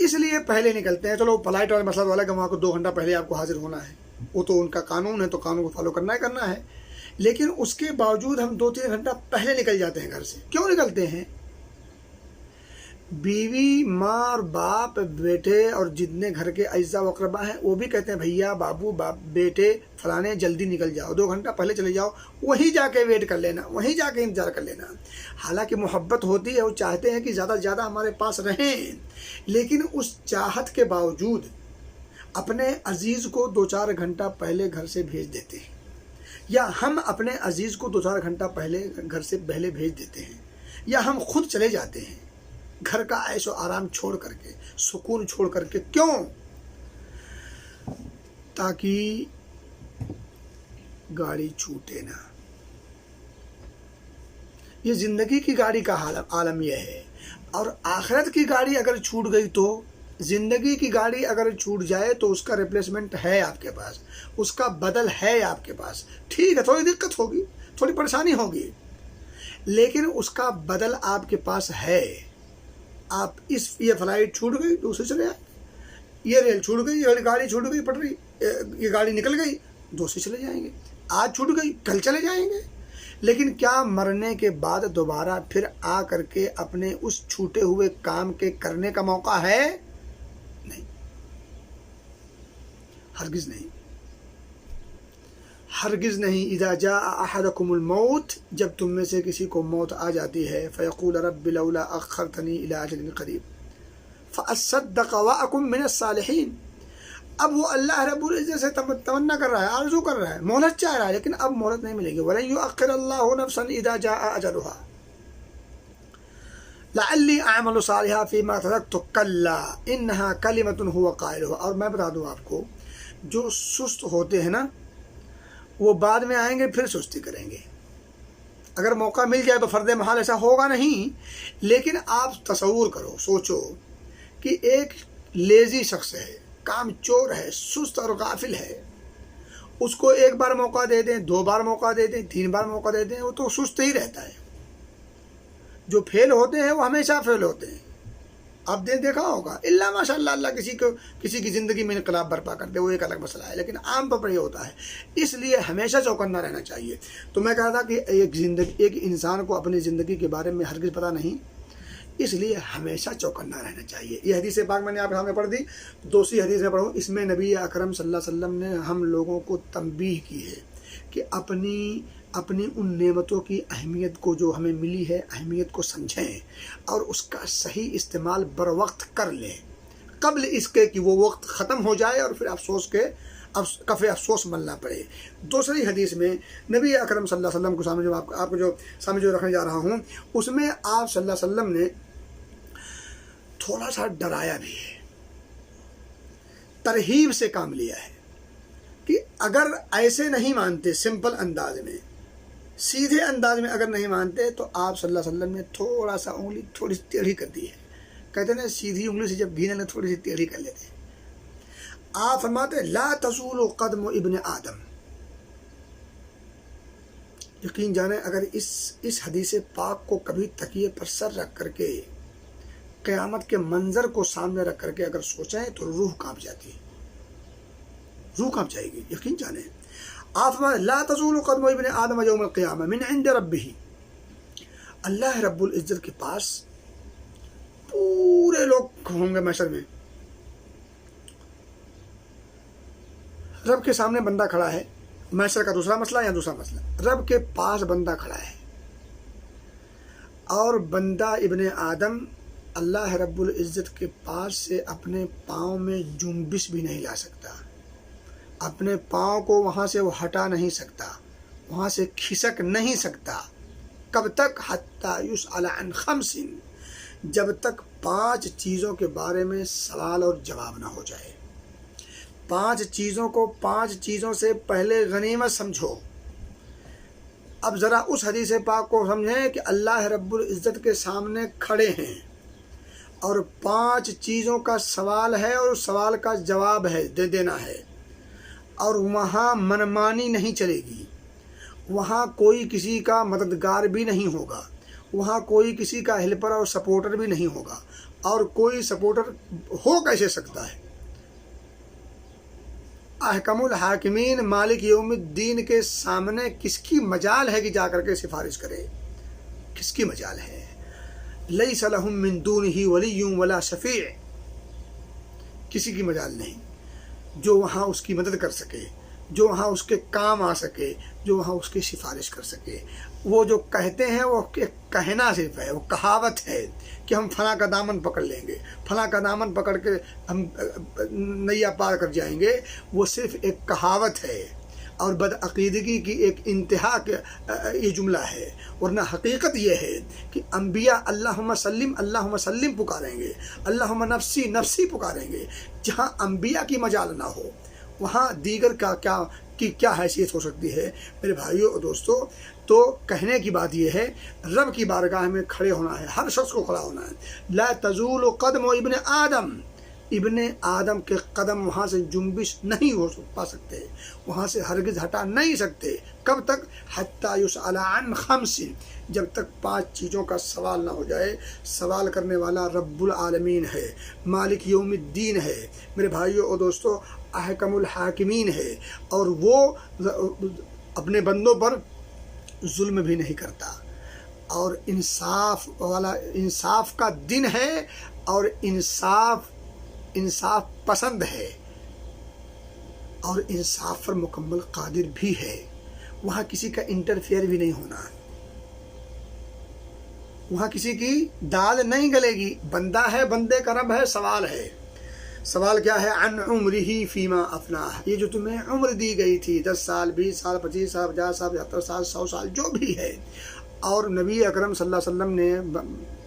اس لیے پہلے نکلتے ہیں، چلو فلائٹ والا مسئلہ والا کہ وہاں کو 2 گھنٹہ پہلے آپ کو حاضر ہونا ہے، وہ تو ان کا قانون ہے، تو قانون کو فالو کرنا ہے۔ لیکن اس کے باوجود ہم 2-3 گھنٹہ پہلے نکل جاتے ہیں گھر سے۔ کیوں نکلتے ہیں؟ بیوی، ماں اور باپ، بیٹے اور جتنے گھر کے اعزاء و اقربا ہیں وہ بھی کہتے ہیں بھیا، بابو، بیٹے فلانے جلدی نکل جاؤ، 2 گھنٹہ پہلے چلے جاؤ، وہیں جا کے ویٹ کر لینا، وہیں جا کے انتظار کر لینا۔ حالانکہ محبت ہوتی ہے، وہ چاہتے ہیں کہ زیادہ سے زیادہ ہمارے پاس رہیں، لیکن اس چاہت کے باوجود اپنے عزیز کو 2-4 گھنٹہ پہلے گھر سے بھیج دیتے ہیں، یا ہم اپنے عزیز کو 2-4 گھنٹہ پہلے گھر سے پہلے بھیج دیتے ہیں، یا ہم خود چلے جاتے ہیں گھر کا عیش و آرام چھوڑ کر کے، سکون چھوڑ کر کے۔ کیوں؟ تاکہ گاڑی چھوٹے نہ۔ یہ زندگی کی گاڑی کا عالم یہ ہے، اور آخرت کی گاڑی اگر چھوٹ گئی تو، زندگی کی گاڑی اگر چھوٹ جائے تو اس کا ریپلیسمنٹ ہے آپ کے پاس، اس کا بدل ہے آپ کے پاس۔ ٹھیک ہے، تھوڑی دقت ہوگی، تھوڑی پریشانی ہوگی، لیکن اس کا بدل آپ کے پاس ہے۔ آپ یہ فلائٹ چھوٹ گئی، دوسرے چلے جائیں، یہ ریل چھوٹ گئی، یہ گاڑی چھوٹ گئی، پٹری، یہ گاڑی نکل گئی، دوسرے چلے جائیں گے۔ آج چھوٹ گئی، کل چلے جائیں گے۔ لیکن کیا مرنے کے بعد دوبارہ پھر آ کر کے اپنے اس چھوٹے ہوئے کام کے کرنے کا موقع ہے؟ نہیں، ہرگز نہیں، ہرگز نہیں۔ اذا جاء احدکم الموت، جب تم میں سے کسی کو موت آ جاتی ہے، فیقول رب لولا اخرتنی الی اجل قریب فاصدق واکن من الصالحین۔ اب وہ اللہ رب العزت سے تمنا کر رہا ہے، آرزو کر رہا ہے، مہلت چاہ رہا ہے، لیکن اب مہلت نہیں ملے گی۔ ولن یؤخر اللہ نفسا اذا جاء اجلها لعلی اعمل صالحا فیما ترکت کلا انها کلمۃ هو قائلها۔ اور میں بتا دوں آپ کو، جو سست ہوتے ہیں نا، وہ بعد میں آئیں گے پھر سستی کریں گے۔ اگر موقع مل جائے تو فرد محال ایسا ہوگا نہیں، لیکن آپ تصور کرو، سوچو کہ ایک لیزی شخص ہے، کام چور ہے، سست اور غافل ہے، اس کو 1 بار موقع دے دیں، 2 بار موقع دے دیں، 3 بار موقع دے دیں، وہ تو سست ہی رہتا ہے۔ جو فیل ہوتے ہیں وہ ہمیشہ فیل ہوتے ہیں۔ آپ دیکھا ہوگا، اللہ ماشاء اللہ، اللہ کسی کی زندگی میں انقلاب برپا کر دے، وہ ایک الگ مسئلہ ہے، لیکن عام طور پر یہ ہوتا ہے۔ اس لیے ہمیشہ چوکنا رہنا چاہیے۔ تو میں کہا تھا کہ ایک انسان کو اپنی زندگی کے بارے میں ہرگز پتہ نہیں، اس لیے ہمیشہ چوکنا رہنا چاہیے۔ یہ حدیث پاک میں نے آپ کے سامنے پڑھ دی، دوسری حدیث میں پڑھوں۔ اس میں نبی اکرم صلی اللہ علیہ وسلم نے ہم لوگوں کو تنبیہ کی ہے کہ اپنی ان نعمتوں کی اہمیت کو جو ہمیں ملی ہے، اہمیت کو سمجھیں اور اس کا صحیح استعمال بر وقت کر لیں، قبل اس کے کہ وہ وقت ختم ہو جائے اور پھر کفِ افسوس ملنا پڑے۔ دوسری حدیث میں نبی اکرم صلی اللہ علیہ وسلم کو سامنے آپ کو جو سامنے جو رکھنے جا رہا ہوں، اس میں آپ صلی اللہ علیہ وسلم نے تھوڑا سا ڈرایا بھی ہے، ترہیب سے کام لیا ہے کہ اگر ایسے نہیں مانتے، سمپل انداز میں، سیدھے انداز میں اگر نہیں مانتے، تو آپ صلی اللہ علیہ وسلم نے تھوڑا سا انگلی تھوڑی سی ٹیڑھی کر دی ہے۔ کہتے ہیں نا، سیدھی انگلی سے جب گھی نہ لے تھوڑی سی ٹیڑھی کر لیتے ہیں۔ آپ فرماتے ہیں لا تزول قدم ابن آدم. یقین جانیں اگر اس حدیث پاک کو کبھی تکیے پر سر رکھ کر کے قیامت کے منظر کو سامنے رکھ کر کے اگر سوچیں تو روح کانپ جاتی ہے، روح کانپ جائے گی. یقین جانیں آپ لا تزول قدم ابن آدم یوم القیامہ من عند ربہ. اللہ رب العزت کے پاس پورے لوگ ہوں گے محشر میں. رب کے سامنے بندہ کھڑا ہے. محشر کا دوسرا مسئلہ یا دوسرا مسئلہ، رب کے پاس بندہ کھڑا ہے اور بندہ ابن آدم اللہ رب العزت کے پاس سے اپنے پاؤں میں جنبش بھی نہیں لا سکتا، اپنے پاؤں کو وہاں سے وہ ہٹا نہیں سکتا، وہاں سے کھسک نہیں سکتا. کب تک؟ حتی یسأل عن خمس، جب تک 5 چیزوں کے بارے میں سوال اور جواب نہ ہو جائے. 5 چیزوں کو 5 چیزوں سے پہلے غنیمت سمجھو. اب ذرا اس حدیث پاک کو سمجھیں کہ اللہ رب العزت کے سامنے کھڑے ہیں اور 5 چیزوں کا سوال ہے اور سوال کا جواب ہے دینا ہے، اور وہاں منمانی نہیں چلے گی، وہاں کوئی کسی کا مددگار بھی نہیں ہوگا، وہاں کوئی کسی کا ہیلپر اور سپورٹر بھی نہیں ہوگا، اور کوئی سپورٹر ہو کیسے سکتا ہے. احکم الحاکمین مالک یوم الدین کے سامنے کس کی مجال ہے کہ جا کر کے سفارش کرے؟ کس کی مجال ہے؟ لیس لہم من دونہ ولی ولا شفیع. کسی کی مجال نہیں جو وہاں اس کی مدد کر سکے، جو وہاں اس کے کام آ سکے، جو وہاں اس کی سفارش کر سکے. وہ جو کہتے ہیں وہ کہنا صرف ہے، وہ کہاوت ہے کہ ہم فلاں کا دامن پکڑ لیں گے، فلاں کا دامن پکڑ کے ہم نیا پار کر جائیں گے. وہ صرف ایک کہاوت ہے اور بدعقیدگی کی ایک انتہا یہ جملہ ہے. ورنہ حقیقت یہ ہے کہ انبیاء اللہم سلم پکاریں گے، اللہم نفسی نفسی پکاریں گے. جہاں انبیاء کی مجال نہ ہو وہاں دیگر کا کیا حیثیت ہو سکتی ہے میرے بھائیوں اور دوستوں. تو کہنے کی بات یہ ہے رب کی بارگاہ میں کھڑے ہونا ہے، ہر شخص کو کھڑا ہونا ہے. لا تزول قدم ابن آدم، ابن آدم کے قدم وہاں سے جنبش نہیں ہو پا سکتے، وہاں سے ہرگز ہٹا نہیں سکتے. کب تک؟ حتی یسأل عن خمس، جب تک 5 چیزوں کا سوال نہ ہو جائے. سوال کرنے والا رب العالمین ہے، مالک یوم الدین ہے میرے بھائیوں اور دوستوں، احکم الحاکمین ہے، اور وہ اپنے بندوں پر ظلم بھی نہیں کرتا، اور انصاف کا دن ہے، اور انصاف پسند ہے، اور انصاف پر مکمل قادر بھی ہے. وہاں کسی کا انٹرفیئر بھی نہیں ہونا، وہاں کسی کی دال نہیں گلے گی. بندہ ہے، بندے کا رب ہے. سوال ہے، سوال کیا ہے؟ عن عمرہ فیما افناہ. یہ جو تمہیں عمر دی گئی تھی 10 سال 20 سال 25 سال 50 سال 75 سال 100 سال جو بھی ہے، اور نبی اکرم صلی اللہ علیہ وسلم نے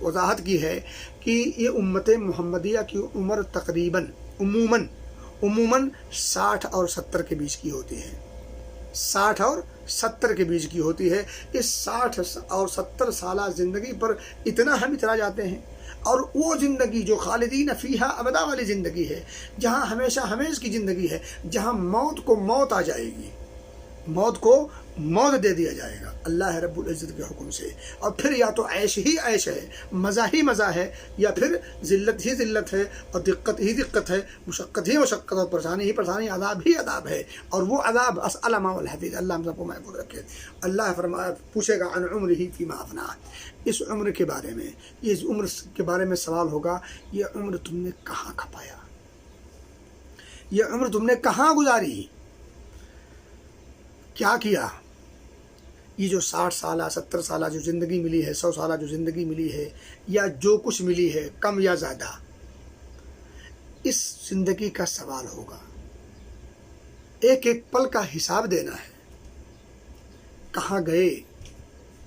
وضاحت کی ہے کہ یہ امت محمدیہ کی عمر تقریباً عموماً 60 اور 70 کے بیچ کی ہوتی ہے. 60 اور 70 کے بیچ کی ہوتی ہے. اس 60 اور 70 سالہ زندگی پر اتنا ہم اترا جاتے ہیں، اور وہ زندگی جو خالدین فیہا ابدا والی زندگی ہے، جہاں ہمیشہ ہمیش کی زندگی ہے، جہاں موت کو موت آ جائے گی، موت کو موت دے دیا جائے گا اللہ رب العزت کے حکم سے. اور پھر یا تو عیش ہی عیش ہے، مزہ ہی مزہ ہے، یا پھر ذلت ہی ذلت ہے، اور دقت ہی دقت ہے، مشقت ہی مشقت، اور پریشانی ہی پریشانی، عذاب ہی عذاب ہے. اور وہ عذاب اسأل ما الحفیظ، اللہ ہم سب کو محفوظ رکھے. اللہ فرمایا پوچھے گا عن عمرہ فیما افناہ. اس عمر کے بارے میں، اس عمر کے بارے میں سوال ہوگا، یہ عمر تم نے کہاں کھپایا، یہ عمر تم نے کہاں گزاری، کیا کیا. یہ جو 60 سالہ 70 سالہ جو زندگی ملی ہے، 100 سالہ جو زندگی ملی ہے، یا جو کچھ ملی ہے کم یا زیادہ، اس زندگی کا سوال ہوگا. ایک ایک پل کا حساب دینا ہے. کہاں گئے،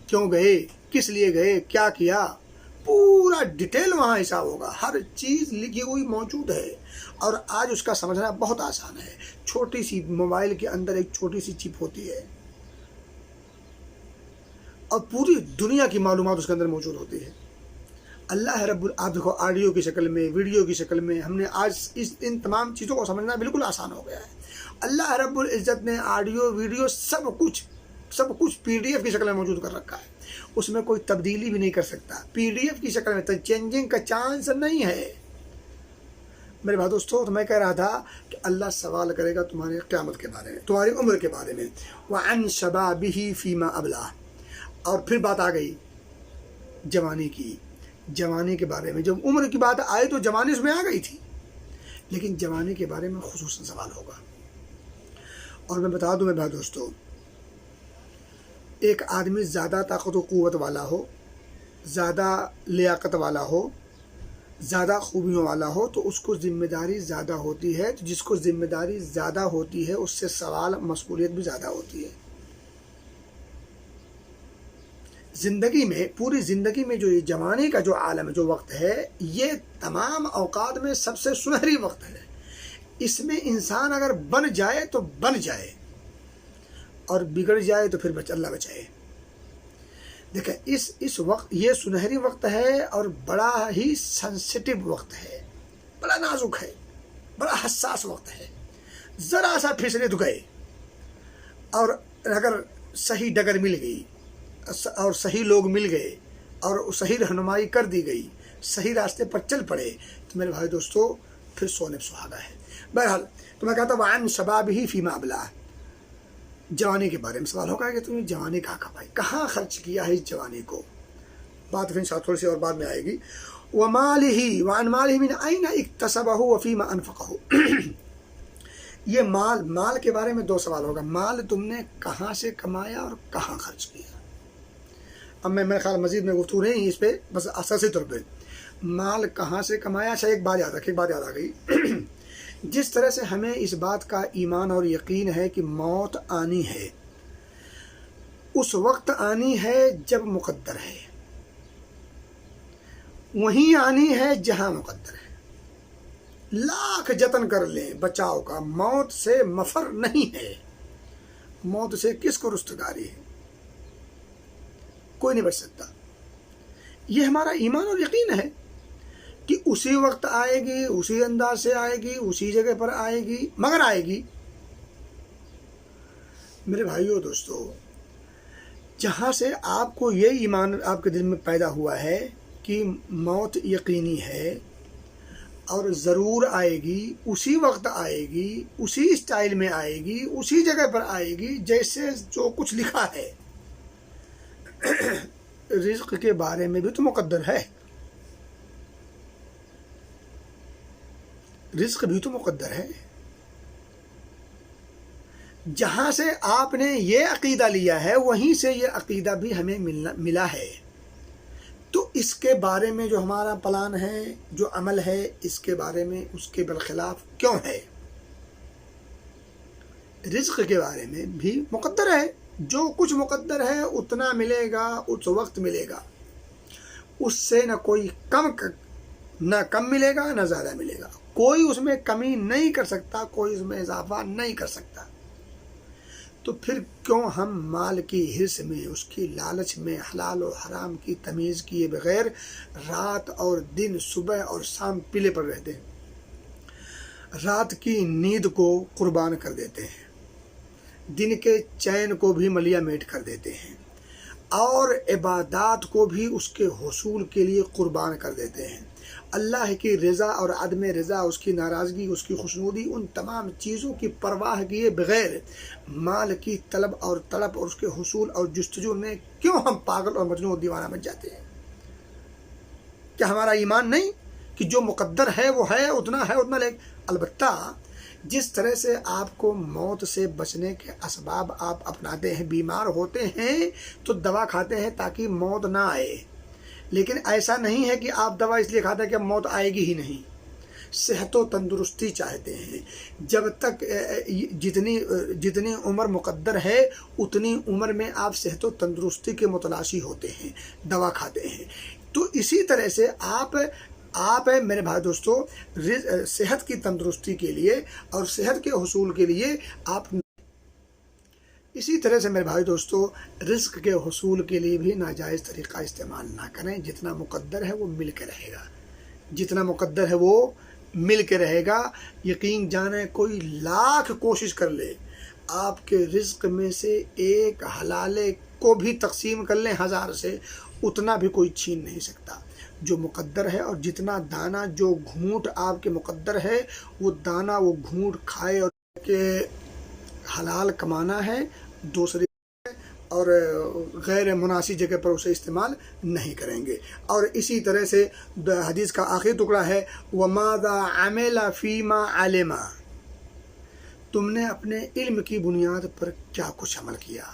کیوں گئے، کس لیے گئے، کیا کیا، پورا ڈیٹیل وہاں حساب ہوگا. ہر چیز لکھی ہوئی موجود ہے، اور آج اس کا سمجھنا بہت آسان ہے. چھوٹی سی موبائل کے اندر ایک چھوٹی سی چپ ہوتی ہے، اور پوری دنیا کی معلومات اس کے اندر موجود ہوتی ہے. اللہ رب آپ دیکھو آڈیو کی شکل میں، ویڈیو کی شکل میں، ہم نے آج ان تمام چیزوں کو سمجھنا بالکل آسان ہو گیا ہے۔ اللہ رب العزت نے آڈیو ویڈیو سب کچھ PDF کی شکل میں موجود کر رکھا ہے، اس میں کوئی تبدیلی بھی نہیں کر سکتا، PDF کی شکل میں تو چینجنگ کا چانس نہیں ہے۔ میرے بھائی دوستو، تو میں کہہ رہا تھا کہ اللہ سوال کرے گا تمہاری قیامت کے بارے میں، تمہاری عمر کے بارے میں، وَعَنْ شَبَابِهِ فِيمَا أَبْلَاهُ۔ اور پھر بات آ گئی جوانی کی، جوانی کے بارے میں جب عمر کی بات آئی تو جوانی اس میں آ گئی تھی، لیکن جوانی کے بارے میں خصوصاً سوال ہوگا۔ اور میں بتا دوں میرے بھائی دوستو، ایک آدمی زیادہ طاقت و قوت والا ہو، زیادہ لیاقت والا ہو، زیادہ خوبیوں والا ہو تو اس کو ذمہ داری زیادہ ہوتی ہے، تو جس کو ذمہ داری زیادہ ہوتی ہے اس سے سوال مسئولیت بھی زیادہ ہوتی ہے۔ زندگی میں، پوری زندگی میں جو یہ جوانی کا جو عالم جو وقت ہے، یہ تمام اوقات میں سب سے سنہری وقت ہے۔ اس میں انسان اگر بن جائے تو بن جائے، اور بگڑ جائے تو پھر اللہ بچائے۔ دیکھیں اس وقت یہ سنہری وقت ہے اور بڑا ہی سینسٹیو وقت ہے، بڑا نازک ہے، بڑا حساس وقت ہے۔ ذرا سا پھسلے تو گئے، اور اگر صحیح ڈگر مل گئی اور صحیح لوگ مل گئے اور صحیح رہنمائی کر دی گئی، صحیح راستے پر چل پڑے تو میرے بھائی دوستو پھر سونے پہ سہاگا ہے۔ بہرحال تو میں کہتا ہوں وَعَنْ شَبَابِهِ فِيمَا أَبْلَاهُ۔ جوانی کے بارے میں سوال ہوگا کہ تم نے جوانی کہاں کمائی، کہاں خرچ کیا ہے اس جوانی کو، بات پھر انشاءاللہ تھوڑی سی اور بعد میں آئے گی۔ وَمَالِهِ وَعَنْ مَالِهِ مِنْ أَيْنَ اكْتَسَبَهُ وَفِيمَا أَنْفَقَهُ۔ یہ مال کے بارے میں دو سوال ہوگا، مال تم نے کہاں سے کمایا اور کہاں خرچ کیا۔ اب میرے خیال مزید میں گفتگو نہیں اس پہ، بس اساسی طور پہ مال کہاں سے کمایا۔ اچھا ایک بات یاد آ گئی، جس طرح سے ہمیں اس بات کا ایمان اور یقین ہے کہ موت آنی ہے، اس وقت آنی ہے جب مقدر ہے، وہیں آنی ہے جہاں مقدر ہے۔ لاکھ جتن کر لیں بچاؤ کا، موت سے مفر نہیں ہے۔ موت سے کس کو رستگاری ہے؟ کوئی نہیں بچ سکتا۔ یہ ہمارا ایمان اور یقین ہے کہ اسی وقت آئے گی، اسی انداز سے آئے گی، اسی جگہ پر آئے گی، مگر آئے گی۔ میرے بھائیو دوستو، جہاں سے آپ کو یہ ایمان آپ کے دل میں پیدا ہوا ہے کہ موت یقینی ہے اور ضرور آئے گی، اسی وقت آئے گی، اسی اسٹائل میں آئے گی، اسی جگہ پر آئے گی جیسے جو کچھ لکھا ہے۔ رزق کے بارے میں بھی تو مقدر ہے، رزق بھی تو مقدر ہے۔ جہاں سے آپ نے یہ عقیدہ لیا ہے وہیں سے یہ عقیدہ بھی ہمیں ملا ہے، تو اس کے بارے میں جو ہمارا پلان ہے، جو عمل ہے، اس کے بارے میں اس کے برخلاف کیوں ہے؟ رزق کے بارے میں بھی مقدر ہے، جو کچھ مقدر ہے اتنا ملے گا، اس وقت ملے گا، اس سے نہ کوئی کم ملے گا نہ زیادہ ملے گا، کوئی اس میں کمی نہیں کر سکتا، کوئی اس میں اضافہ نہیں کر سکتا۔ تو پھر کیوں ہم مال کی حرص میں، اس کی لالچ میں، حلال و حرام کی تمیز کیے بغیر رات اور دن، صبح اور شام پیلے پر رہتے ہیں، رات کی نیند کو قربان کر دیتے ہیں، دن کے چین کو بھی ملیا میٹ کر دیتے ہیں، اور عبادات کو بھی اس کے حصول کے لیے قربان کر دیتے ہیں۔ اللہ کی رضا اور عدم رضا، اس کی ناراضگی، اس کی خوشنودی، ان تمام چیزوں کی پرواہ کیے بغیر مال کی طلب اور طلب اور اس کے حصول اور جستجو میں کیوں ہم پاگل اور مجنون اور دیوانہ بن جاتے ہیں؟ کیا ہمارا ایمان نہیں کہ جو مقدر ہے وہ ہے، اتنا لے؟ البتہ جس طرح سے آپ کو موت سے بچنے کے اسباب آپ اپناتے ہیں، بیمار ہوتے ہیں تو دوا کھاتے ہیں تاکہ موت نہ آئے، لیکن ایسا نہیں ہے کہ آپ دوا اس لیے کھاتے ہیں کہ موت آئے گی ہی نہیں۔ صحت و تندرستی چاہتے ہیں، جب تک جتنی عمر مقدر ہے اتنی عمر میں آپ صحت و تندرستی کے متلاشی ہوتے ہیں، دوا کھاتے ہیں۔ تو اسی طرح سے آپ میرے بھائی دوستو صحت کی تندرستی کے لیے اور صحت کے حصول کے لیے آپ اسی طرح سے میرے بھائی دوستو، رزق کے حصول کے لیے بھی ناجائز طریقہ استعمال نہ کریں۔ جتنا مقدر ہے وہ مل کے رہے گا، جتنا مقدر ہے وہ مل کے رہے گا۔ یقین جانیں کوئی لاکھ کوشش کر لے، آپ کے رزق میں سے ایک حلالے کو بھی تقسیم کر لیں 1000 سے، اتنا بھی کوئی چھین نہیں سکتا۔ جو مقدر ہے، اور جتنا دانہ جو گھونٹ آپ کے مقدر ہے، وہ دانہ وہ گھونٹ کھائے، اور کہ حلال کمانا ہے، دوسری اور غیر مناسب جگہ پر اسے استعمال نہیں کریں گے۔ اور اسی طرح سے حدیث کا آخری ٹکڑا ہے وَمَاذَا عَمِلَ فِيمَا عَلِمَ، تم نے اپنے علم کی بنیاد پر کیا کچھ عمل کیا۔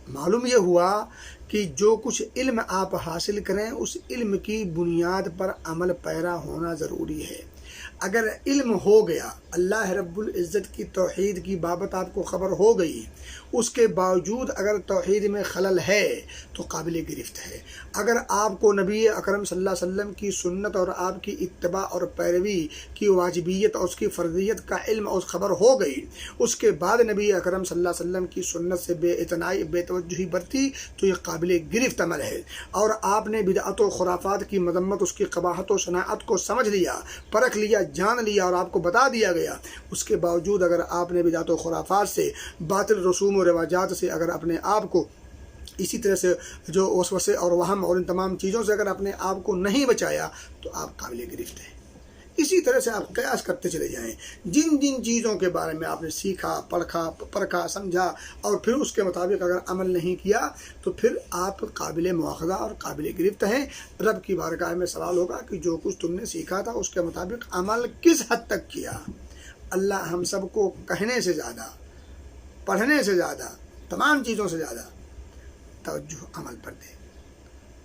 معلوم یہ ہوا کہ جو کچھ علم آپ حاصل کریں، اس علم کی بنیاد پر عمل پیرا ہونا ضروری ہے۔ اگر علم ہو گیا، اللہ رب العزت کی توحید کی بابت آپ کو خبر ہو گئی، اس کے باوجود اگر توحید میں خلل ہے تو قابل گرفت ہے۔ اگر آپ کو نبی اکرم صلی اللہ علیہ وسلم کی سنت اور آپ کی اتباع اور پیروی کی واجبیت اور اس کی فرضیت کا علم اور خبر ہو گئی، اس کے بعد نبی اکرم صلی اللہ علیہ وسلم کی سنت سے بے اعتنائی بے توجہی برتی تو یہ قابل گرفت عمل ہے۔ اور آپ نے بدعت و خرافات کی مذمت، اس کی قباحت و شناعت کو سمجھ لیا، پرکھ لیا، جان لیا، اور آپ کو بتا دیا گیا، اس کے باوجود اگر آپ نے بدعت و خرافات سے، باطل رسوم و رواجات سے اگر اپنے آپ کو، اسی طرح سے جو وسوسے اور وہم اور ان تمام چیزوں سے اگر اپنے آپ کو نہیں بچایا تو آپ قابل گرفت ہیں۔ اسی طرح سے آپ قیاس کرتے چلے جائیں، جن جن چیزوں کے بارے میں آپ نے سیکھا، پرکھا، سمجھا، اور پھر اس کے مطابق اگر عمل نہیں کیا تو پھر آپ قابل مواخذہ اور قابل گرفت ہیں۔ رب کی بارگاہ میں سوال ہوگا کہ جو کچھ تم نے سیکھا تھا اس کے مطابق عمل کس حد تک کیا۔ اللہ ہم سب کو کہنے سے زیادہ، پڑھنے سے زیادہ، تمام چیزوں سے زیادہ توجہ عمل پر دے،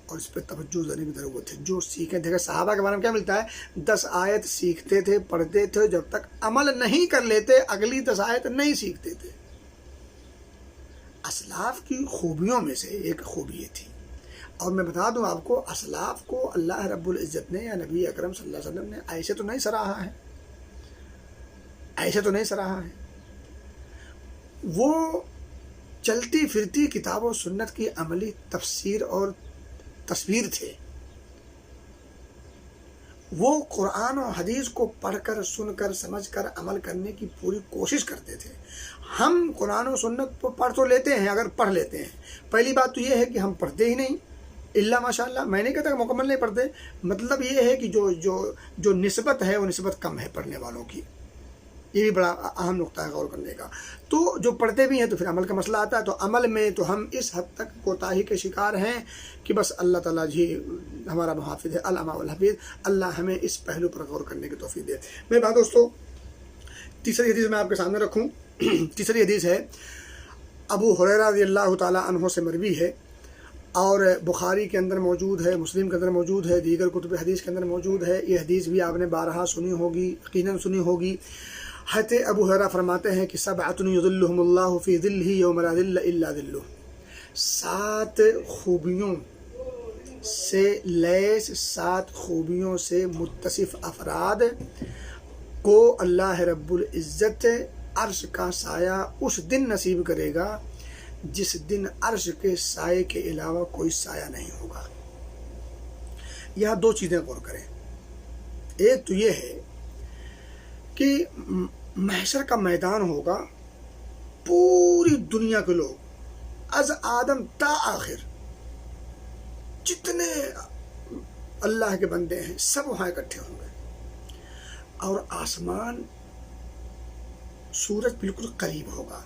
اور اس پہ توجہ دینے کی ضرورت ہے۔ جو سیکھیں، دیکھیں صحابہ کے بارے میں کیا ملتا ہے، 10 آیت سیکھتے تھے، پڑھتے تھے، جب تک عمل نہیں کر لیتے اگلی 10 آیت نہیں سیکھتے تھے۔ اسلاف کی خوبیوں میں سے ایک خوبی یہ تھی، اور میں بتا دوں آپ کو، اسلاف کو اللہ رب العزت نے یا نبی اکرم صلی اللہ علیہ وسلم نے ایسے تو نہیں سراہا ہے، ایسے تو نہیں سراہا ہے۔ وہ چلتی پھرتی کتاب و سنت کی عملی تفسیر اور تصویر تھے۔ وہ قرآن و حدیث کو پڑھ کر، سن کر، سمجھ کر عمل کرنے کی پوری کوشش کرتے تھے۔ ہم قرآن و سنت کو پڑھ تو لیتے ہیں، اگر پڑھ لیتے ہیں، پہلی بات تو یہ ہے کہ ہم پڑھتے ہی نہیں، اللہ ماشاء اللہ، میں نہیں کہتا کہ مکمل نہیں پڑھتے، مطلب یہ ہے کہ جو نسبت ہے وہ نسبت کم ہے پڑھنے والوں کی۔ یہ بھی بڑا اہم نقطہ ہے غور کرنے کا۔ تو جو پڑھتے بھی ہیں تو پھر عمل کا مسئلہ آتا ہے، تو عمل میں تو ہم اس حد تک کوتاہی کے شکار ہیں کہ بس اللہ تعالیٰ جی ہمارا محافظ ہے، العلامہ والحفیظ، اللہ ہمیں اس پہلو پر غور کرنے کی توفیق دے۔ میرے بھائی دوستو، تیسری حدیث میں آپ کے سامنے رکھوں۔ تیسری حدیث ہے ابو ہریرہ رضی اللہ تعالیٰ عنہ سے مروی ہے، اور بخاری کے اندر موجود ہے، مسلم کے اندر موجود ہے، دیگر کتب حدیث کے اندر موجود ہے۔ یہ حدیث بھی آپ نے بارہا سنی ہوگی، یقیناً سنی ہوگی۔ حضرت ابو ہریرہ فرماتے ہیں کہ سبعۃ یظلھم اللہ فی ظلہ یوم لا ظل الا ظلہ، 7 خوبیوں سے لیس، 7 خوبیوں سے متصف افراد کو اللہ رب العزت عرش کا سایہ اس دن نصیب کرے گا جس دن عرش کے سائے کے علاوہ کوئی سایہ نہیں ہوگا۔ یہاں 2 چیزیں غور کریں۔ ایک تو یہ ہے کہ محشر کا میدان ہوگا، پوری دنیا کے لوگ از آدم تا آخر جتنے اللہ کے بندے ہیں سب وہاں اکٹھے ہوں گے، اور آسمان سورج بالکل قریب ہوگا۔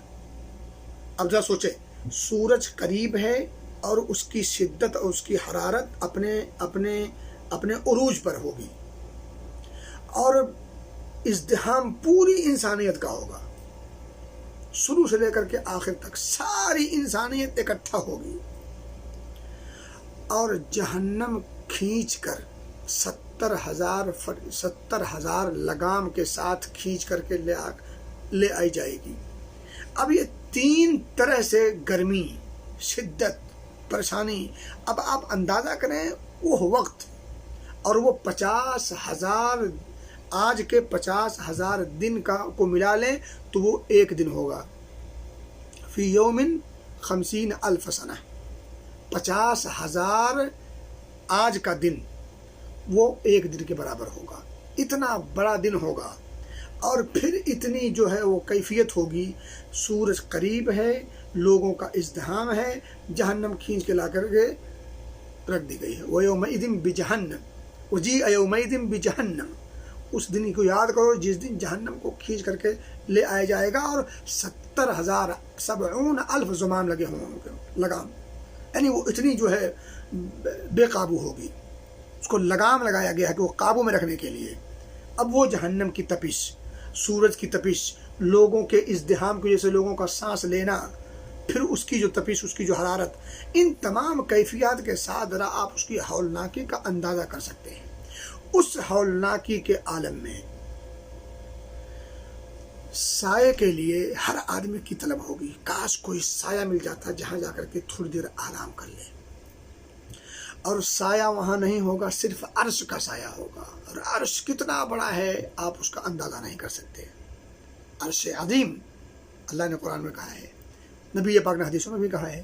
اب ذرا سوچیں، سورج قریب ہے اور اس کی شدت اور اس کی حرارت اپنے عروج پر ہوگی، اور ازدحام پوری انسانیت کا ہوگا، شروع سے لے کر کے آخر تک ساری انسانیت اکٹھا ہوگی، اور جہنم کھینچ کر 70,000 لگام کے ساتھ کھینچ کر کے لے آئی جائے گی۔ اب یہ 3 طرح سے گرمی، شدت، پریشانی، اب آپ اندازہ کریں وہ وقت، اور وہ 50,000، آج کے 50,000 دن کو ملا لیں تو وہ ایک دن ہوگا۔ فی یومن 50,000 سنہ، 50,000 آج کا دن وہ ایک دن کے برابر ہوگا، اتنا بڑا دن ہوگا۔ اور پھر اتنی جو ہے وہ کیفیت ہوگی، سورج قریب ہے، لوگوں کا ازدحام ہے، جہنم کھینچ کے لا کر کے رکھ دی گئی ہے۔ وَيَوْمَئِذٍ بِجَهَنَّمَ وَجِيءَ يَوْمَئِذٍ بِجَهَنَّمَ، اس دن کو یاد کرو جس دن جہنم کو کھینچ کر کے لے آیا جائے گا، اور 70,000 زمام لگے ہوں گے، لگام، یعنی وہ اتنی جو ہے بے قابو ہوگی، اس کو لگام لگایا گیا ہے کہ وہ قابو میں رکھنے کے لیے۔ اب وہ جہنم کی تپش، سورج کی تپش، لوگوں کے ازدحام کی وجہ سے لوگوں کا سانس لینا، پھر اس کی جو تپش، اس کی جو حرارت، ان تمام کیفیات کے ساتھ ذرا آپ اس کی ہولناکی کا اندازہ کر سکتے ہیں۔ اس ہولناکی کے عالم میں سائے کے لیے ہر آدمی کی طلب ہوگی، کاش کوئی سایہ مل جاتا جہاں جا کر کے تھوڑی دیر آرام کر لے۔ اور سایہ وہاں نہیں ہوگا، صرف عرش کا سایہ ہوگا، اور عرش کتنا بڑا ہے آپ اس کا اندازہ نہیں کر سکتے۔ عرش عظیم، اللہ نے قرآن میں کہا ہے، نبی پاک نے حدیثوں میں بھی کہا ہے،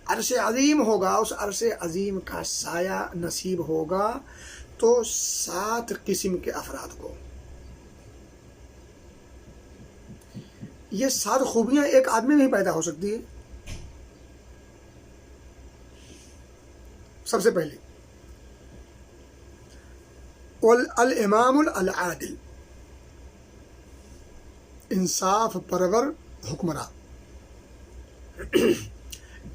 عرش عظیم ہوگا، اس عرش عظیم کا سایہ نصیب ہوگا تو 7 قسم کے افراد کو۔ یہ 7 خوبیاں ایک آدمی میں ہی پیدا ہو سکتی ہے۔ سب سے پہلے الامام العادل، انصاف پرور حکمراں،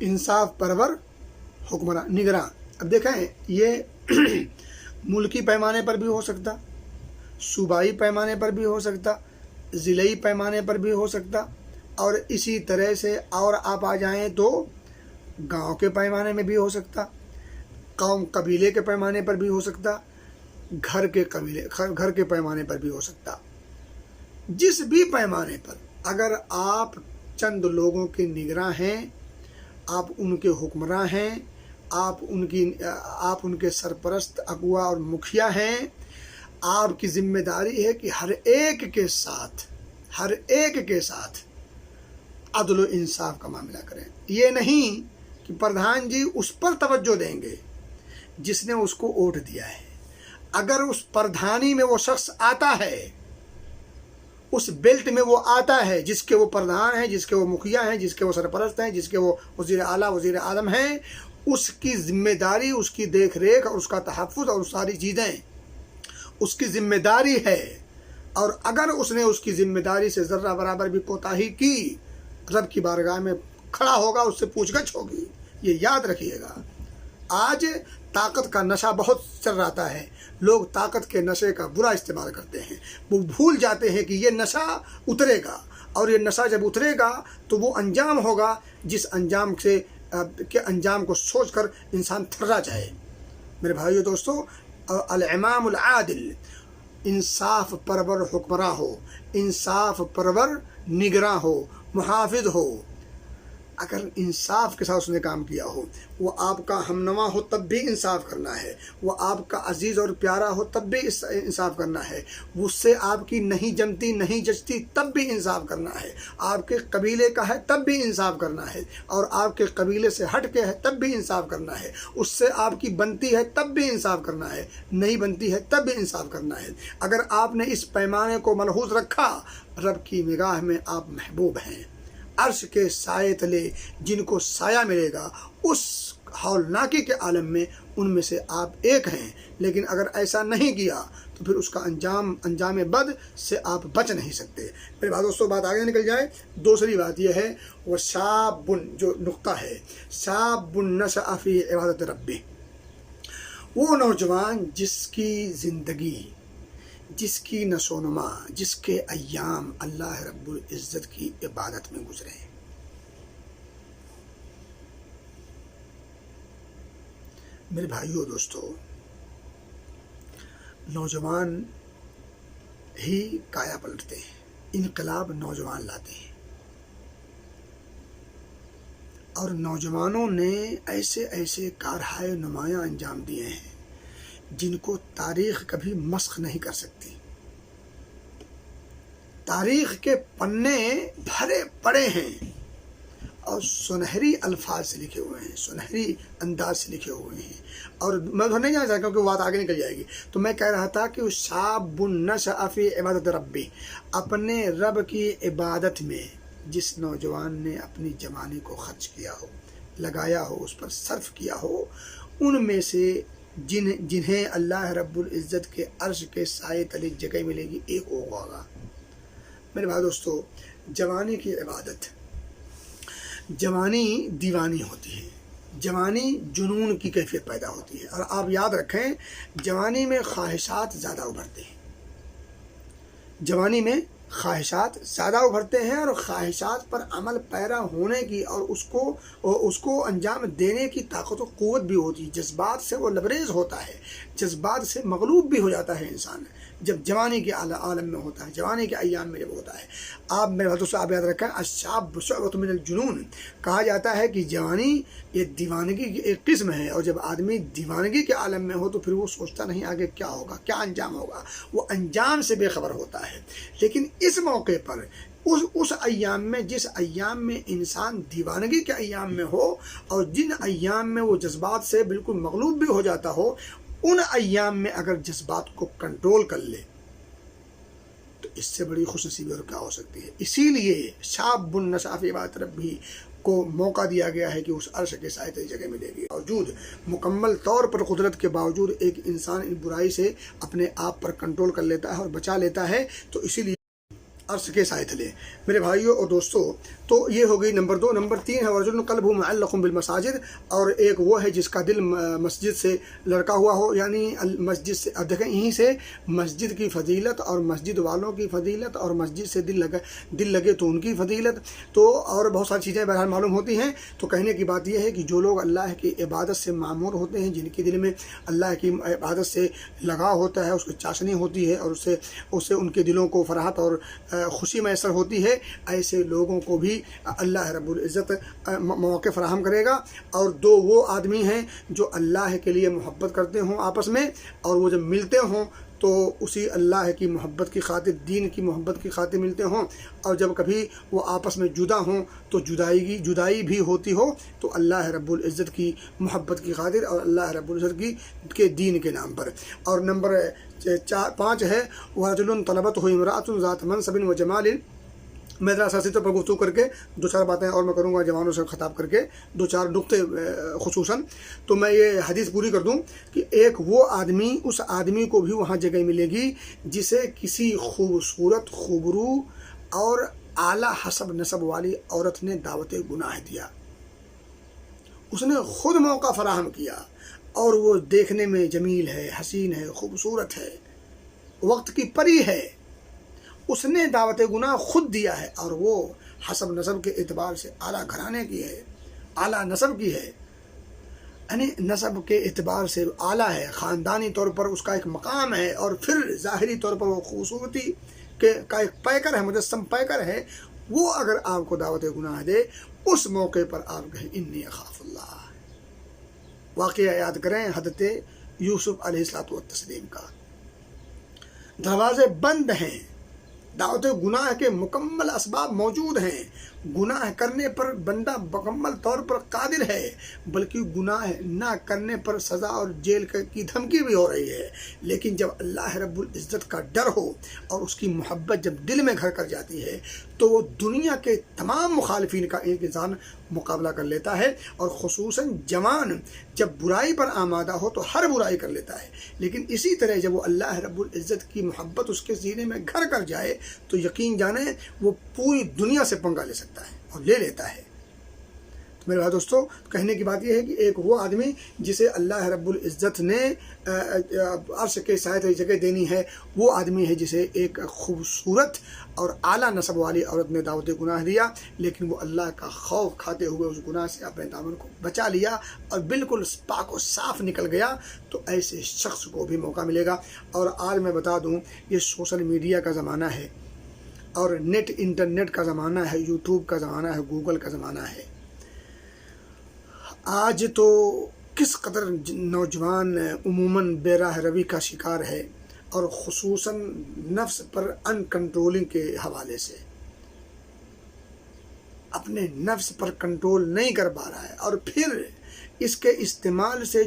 انصاف پرور حکمراں، نگراں۔ اب دیکھیں یہ ملکی پیمانے پر بھی ہو سکتا، صوبائی پیمانے پر بھی ہو سکتا، ضلعی پیمانے پر بھی ہو سکتا، اور اسی طرح سے اور آپ آ جائیں تو گاؤں کے پیمانے میں بھی ہو سکتا، قوم قبیلے کے پیمانے پر بھی ہو سکتا، گھر کے پیمانے پر بھی ہو سکتا۔ جس بھی پیمانے پر اگر آپ چند لوگوں کے نگراں ہیں، آپ ان کے حکمراں ہیں، آپ ان کے سرپرست، اغوا اور مکھیا ہیں، آپ کی ذمہ داری ہے کہ ہر ایک کے ساتھ عدل و انصاف کا معاملہ کریں۔ یہ نہیں کہ پردھان جی اس پر توجہ دیں گے جس نے اس کو ووٹ دیا ہے۔ اگر اس پردھانی میں وہ شخص آتا ہے، اس بیلٹ میں وہ آتا ہے جس کے وہ پردھان ہیں، جس کے وہ مکھیا ہیں، جس کے وہ سرپرست ہیں، جس کے وہ وزیر اعلیٰ، وزیر اعظم ہیں، اس کی ذمہ داری، اس کی دیکھ ریکھ اور اس کا تحفظ اور ساری چیزیں اس کی ذمہ داری ہے۔ اور اگر اس نے اس کی ذمہ داری سے ذرہ برابر بھی کوتاہی کی، رب کی بارگاہ میں کھڑا ہوگا، اس سے پوچھ گچھ ہوگی۔ یہ یاد رکھیے گا۔ آج طاقت کا نشہ بہت چل رہا ہے، لوگ طاقت کے نشے کا برا استعمال کرتے ہیں، وہ بھول جاتے ہیں کہ یہ نشہ اترے گا، اور یہ نشہ جب اترے گا تو وہ انجام ہوگا جس انجام کے انجام کو سوچ کر انسان تھرا جائے۔ میرے بھائیو دوستو، الامام العادل، انصاف پرور حکمراں ہو، انصاف پرور نگراں ہو، محافظ ہو۔ اگر انصاف کے ساتھ اس نے کام کیا ہو، وہ آپ کا ہمنوا ہو تب بھی انصاف کرنا ہے، وہ آپ کا عزیز اور پیارا ہو تب بھی انصاف کرنا ہے، اس سے آپ کی نہیں جمتی نہیں جچتی تب بھی انصاف کرنا ہے، آپ کے قبیلے کا ہے تب بھی انصاف کرنا ہے، اور آپ کے قبیلے سے ہٹ کے ہے تب بھی انصاف کرنا ہے، اس سے آپ کی بنتی ہے تب بھی انصاف کرنا ہے، نہیں بنتی ہے تب بھی انصاف کرنا ہے۔ اگر آپ نے اس پیمانے کو ملحوظ رکھا، رب کی نگاہ میں آپ محبوب ہیں۔ عرش کے سائے تلے جن کو سایہ ملے گا، اس ہولناکی کے عالم میں ان میں سے آپ ایک ہیں۔ لیکن اگر ایسا نہیں کیا تو پھر اس کا انجام بد سے آپ بچ نہیں سکتے۔ میرے بھائی دوستوں، بات آگے نکل جائے، دوسری بات یہ ہے، وہ شاب، جو نقطہ ہے، شاب نشأ فی عبادت ربہ، وہ نوجوان جس کی زندگی، جس کی نشو نما، جس کے ایام اللہ رب العزت کی عبادت میں گزرے۔ میرے بھائیو دوستو، نوجوان ہی کایا پلٹتے ہیں، انقلاب نوجوان لاتے ہیں، اور نوجوانوں نے ایسے ایسے کارہائے نمایاں انجام دیے ہیں جن کو تاریخ کبھی مسخ نہیں کر سکتی۔ تاریخ کے پنے بھرے پڑے ہیں، اور سنہری الفاظ سے لکھے ہوئے ہیں، سنہری انداز سے لکھے ہوئے ہیں۔ اور میں ادھر نہیں جانا چاہتا کیونکہ بات آگے نکل جائے گی، تو میں کہہ رہا تھا کہ شاب نشأ فی عبادت ربی، اپنے رب کی عبادت میں جس نوجوان نے اپنی جوانی کو خرچ کیا ہو، لگایا ہو، اس پر صرف کیا ہو، ان میں سے جنہیں اللہ رب العزت کے عرش کے سائے تلے جگہ ملے گی، ایک ہوگا۔ میرے بھائی دوستو، جوانی کی عبادت، جوانی دیوانی ہوتی ہے، جوانی جنون کی کیفیت پیدا ہوتی ہے، اور آپ یاد رکھیں جوانی میں خواہشات زیادہ ابھرتے ہیں، جوانی میں خواہشات زیادہ ابھرتے ہیں، اور خواہشات پر عمل پیرا ہونے کی اور اس کو انجام دینے کی طاقت و قوت بھی ہوتی ہے، جذبات سے وہ لبریز ہوتا ہے، جذبات سے مغلوب بھی ہو جاتا ہے انسان جب جوانی کے عالم میں ہوتا ہے، جوانی کے ایام میں جب ہوتا ہے۔ آپ میرے بھائیوں سے آپ یاد رکھیں الشاب شعبۃ من الجنون، کہا جاتا ہے کہ جوانی یہ دیوانگی کی ایک قسم ہے، اور جب آدمی دیوانگی کے عالم میں ہو تو پھر وہ سوچتا نہیں آگے کیا ہوگا، کیا انجام ہوگا، وہ انجام سے بے خبر ہوتا ہے۔ لیکن اس موقع پر اس ایام میں، جس ایام میں انسان دیوانگی کے ایام میں ہو، اور جن ایام میں وہ جذبات سے بالکل مغلوب بھی ہو جاتا ہو، ان ایام میں اگر جذبات کو کنٹرول کر لے تو اس سے بڑی خوش نصیبی اور کیا ہو سکتی ہے۔ اسی لیے شاب نشأ فی عبادت ربہ کو موقع دیا گیا ہے کہ اس عرش کے سائے تلے جگہ ملے گی۔ باوجود مکمل طور پر قدرت کے باوجود ایک انسان ان برائی سے اپنے آپ پر کنٹرول کر لیتا ہے اور بچا لیتا ہے، تو اسی لیے عرش کے سائے تلے۔ میرے بھائیوں اور دوستوں، تو یہ ہو گئی نمبر 2۔ نمبر 3 ہے ورجل قلبہ معلق بالمساجد، اور ایک وہ ہے جس کا دل مسجد سے لڑکا ہوا ہو، یعنی مسجد سے، اب دیکھیں یہیں سے مسجد کی فضیلت اور مسجد والوں کی فضیلت اور مسجد سے دل لگے تو ان کی فضیلت، تو اور بہت ساری چیزیں بہرحال معلوم ہوتی ہیں۔ تو کہنے کی بات یہ ہے کہ جو لوگ اللہ کی عبادت سے معمور ہوتے ہیں، جن کے دل میں اللہ کی عبادت سے لگاؤ ہوتا ہے، اس کو چاشنی ہوتی ہے، اور اس سے ان کے دلوں کو فرحت اور خوشی میسر ہوتی ہے، ایسے لوگوں کو بھی اللہ رب العزت مواقع فراہم کرے گا۔ اور دو وہ آدمی ہیں جو اللہ کے لیے محبت کرتے ہوں آپس میں، اور وہ جب ملتے ہوں تو اسی اللہ کی محبت کی خاطر، دین کی محبت کی خاطر ملتے ہوں، اور جب کبھی وہ آپس میں جدا ہوں تو جدائی بھی ہوتی ہو تو اللہ رب العزت کی محبت کی خاطر اور اللہ رب العزت کے دین کے نام پر۔ اور نمبر 5 ہے وَرَجُلٌ طَلَبَتْهُ امْرَأَةٌ ذَاتُ مَنْصَبٍ وَجَمَالٍ۔ میں ذرا سیاست پر گفتگو کر کے 2-4 باتیں اور میں کروں گا جوانوں سے خطاب کر کے، 2-4 نقطے خصوصاً، تو میں یہ حدیث پوری کر دوں کہ ایک وہ آدمی، اس آدمی کو بھی وہاں جگہ ملے گی جسے کسی خوبصورت، خوبرو اور اعلیٰ حسب نسب والی عورت نے دعوت گناہ دیا، اس نے خود موقع فراہم کیا، اور وہ دیکھنے میں جمیل ہے، حسین ہے، خوبصورت ہے، وقت کی پری ہے، اس نے دعوت گناہ خود دیا ہے، اور وہ حسب نسب کے اعتبار سے اعلیٰ گھرانے کی ہے، اعلیٰ نسب کی ہے، یعنی نسب کے اعتبار سے اعلیٰ ہے، خاندانی طور پر اس کا ایک مقام ہے، اور پھر ظاہری طور پر وہ خوبصورتی کا ایک پیکر ہے، مجسم پیکر ہے۔ وہ اگر آپ کو دعوت گناہ دے، اس موقع پر آپ کہیں انی اخاف اللہ۔ واقعہ یاد کریں حضرت یوسف علیہ الصلوۃ والتسلیم کا، دروازے بند ہیں، دعوت گناہ کے مکمل اسباب موجود ہیں، گناہ کرنے پر بندہ مکمل طور پر قادر ہے، بلکہ گناہ نہ کرنے پر سزا اور جیل کی دھمکی بھی ہو رہی ہے، لیکن جب اللہ رب العزت کا ڈر ہو اور اس کی محبت جب دل میں گھر کر جاتی ہے تو وہ دنیا کے تمام مخالفین کا ایک انسان مقابلہ کر لیتا ہے، اور خصوصاً جوان جب برائی پر آمادہ ہو تو ہر برائی کر لیتا ہے، لیکن اسی طرح جب وہ اللہ رب العزت کی محبت اس کے سینے میں گھر کر جائے تو یقین جانیں وہ پوری دنیا سے پنگا لے سکتا ہے اور لے لیتا ہے۔ تو میرے بھائی دوستو، کہنے کی بات یہ ہے کہ ایک وہ آدمی جسے اللہ رب العزت نے عرش کے سائے تلے جگہ دینی ہے، وہ آدمی ہے جسے ایک خوبصورت اور اعلیٰ نسب والی عورت نے دعوت گناہ دیا، لیکن وہ اللہ کا خوف کھاتے ہوئے اس گناہ سے اپنے دامن کو بچا لیا اور بالکل پاک و صاف نکل گیا، تو ایسے شخص کو بھی موقع ملے گا۔ اور آج میں بتا دوں، یہ سوشل میڈیا کا زمانہ ہے، اور انٹرنیٹ کا زمانہ ہے، یوٹیوب کا زمانہ ہے، گوگل کا زمانہ ہے۔ آج تو کس قدر نوجوان عموماً بے راہ روی کا شکار ہے، اور خصوصاً نفس پر ان کنٹرولنگ کے حوالے سے۔ اپنے نفس پر کنٹرول نہیں کر پا رہا ہے، اور پھر اس کے استعمال سے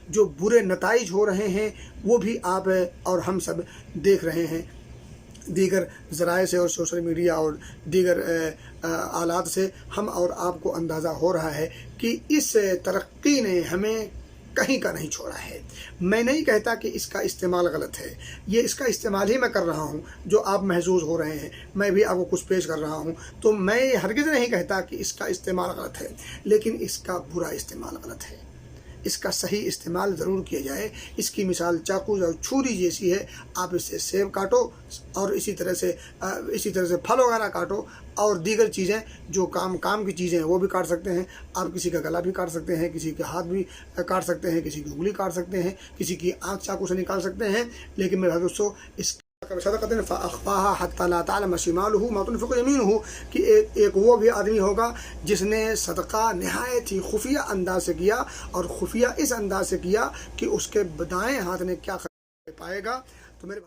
جو برے نتائج ہو رہے ہیں وہ بھی آپ اور ہم سب دیکھ رہے ہیں، دیگر ذرائع سے اور سوشل میڈیا اور دیگر آلات سے ہم اور آپ کو اندازہ ہو رہا ہے کہ اس ترقی نے ہمیں کہیں کا نہیں چھوڑا ہے۔ میں نہیں کہتا کہ اس کا استعمال غلط ہے، یہ اس کا استعمال ہی میں کر رہا ہوں جو آپ محظوظ ہو رہے ہیں، میں بھی آپ کو کچھ پیش کر رہا ہوں، تو میں یہ ہرگز نہیں کہتا کہ اس کا استعمال غلط ہے، لیکن اس کا برا استعمال غلط ہے۔ اس کا صحیح استعمال ضرور کیا جائے۔ اس کی مثال چاقو اور چھری جیسی ہے، آپ اس سے سیب کاٹو اور اسی طرح سے پھل وغیرہ کاٹو، اور دیگر چیزیں جو کام کی چیزیں ہیں وہ بھی کاٹ سکتے ہیں۔ آپ کسی کا گلا بھی کاٹ سکتے ہیں، کسی کے ہاتھ بھی کاٹ سکتے ہیں، کسی کی انگلی کاٹ سکتے ہیں، کسی کی آنکھ چاقو سے نکال سکتے ہیں، لیکن میرے دوستو اس صدقۃ فاخفاها حتى لا تعلم شماله ما تنفق يمينه کہ ایک وہ بھی آدمی ہوگا جس نے صدقہ نہایت ہی خفیہ انداز سے کیا، اور خفیہ اس انداز سے کیا کہ اس کے دائیں ہاتھ نے کیا پائے گا۔ تو میرے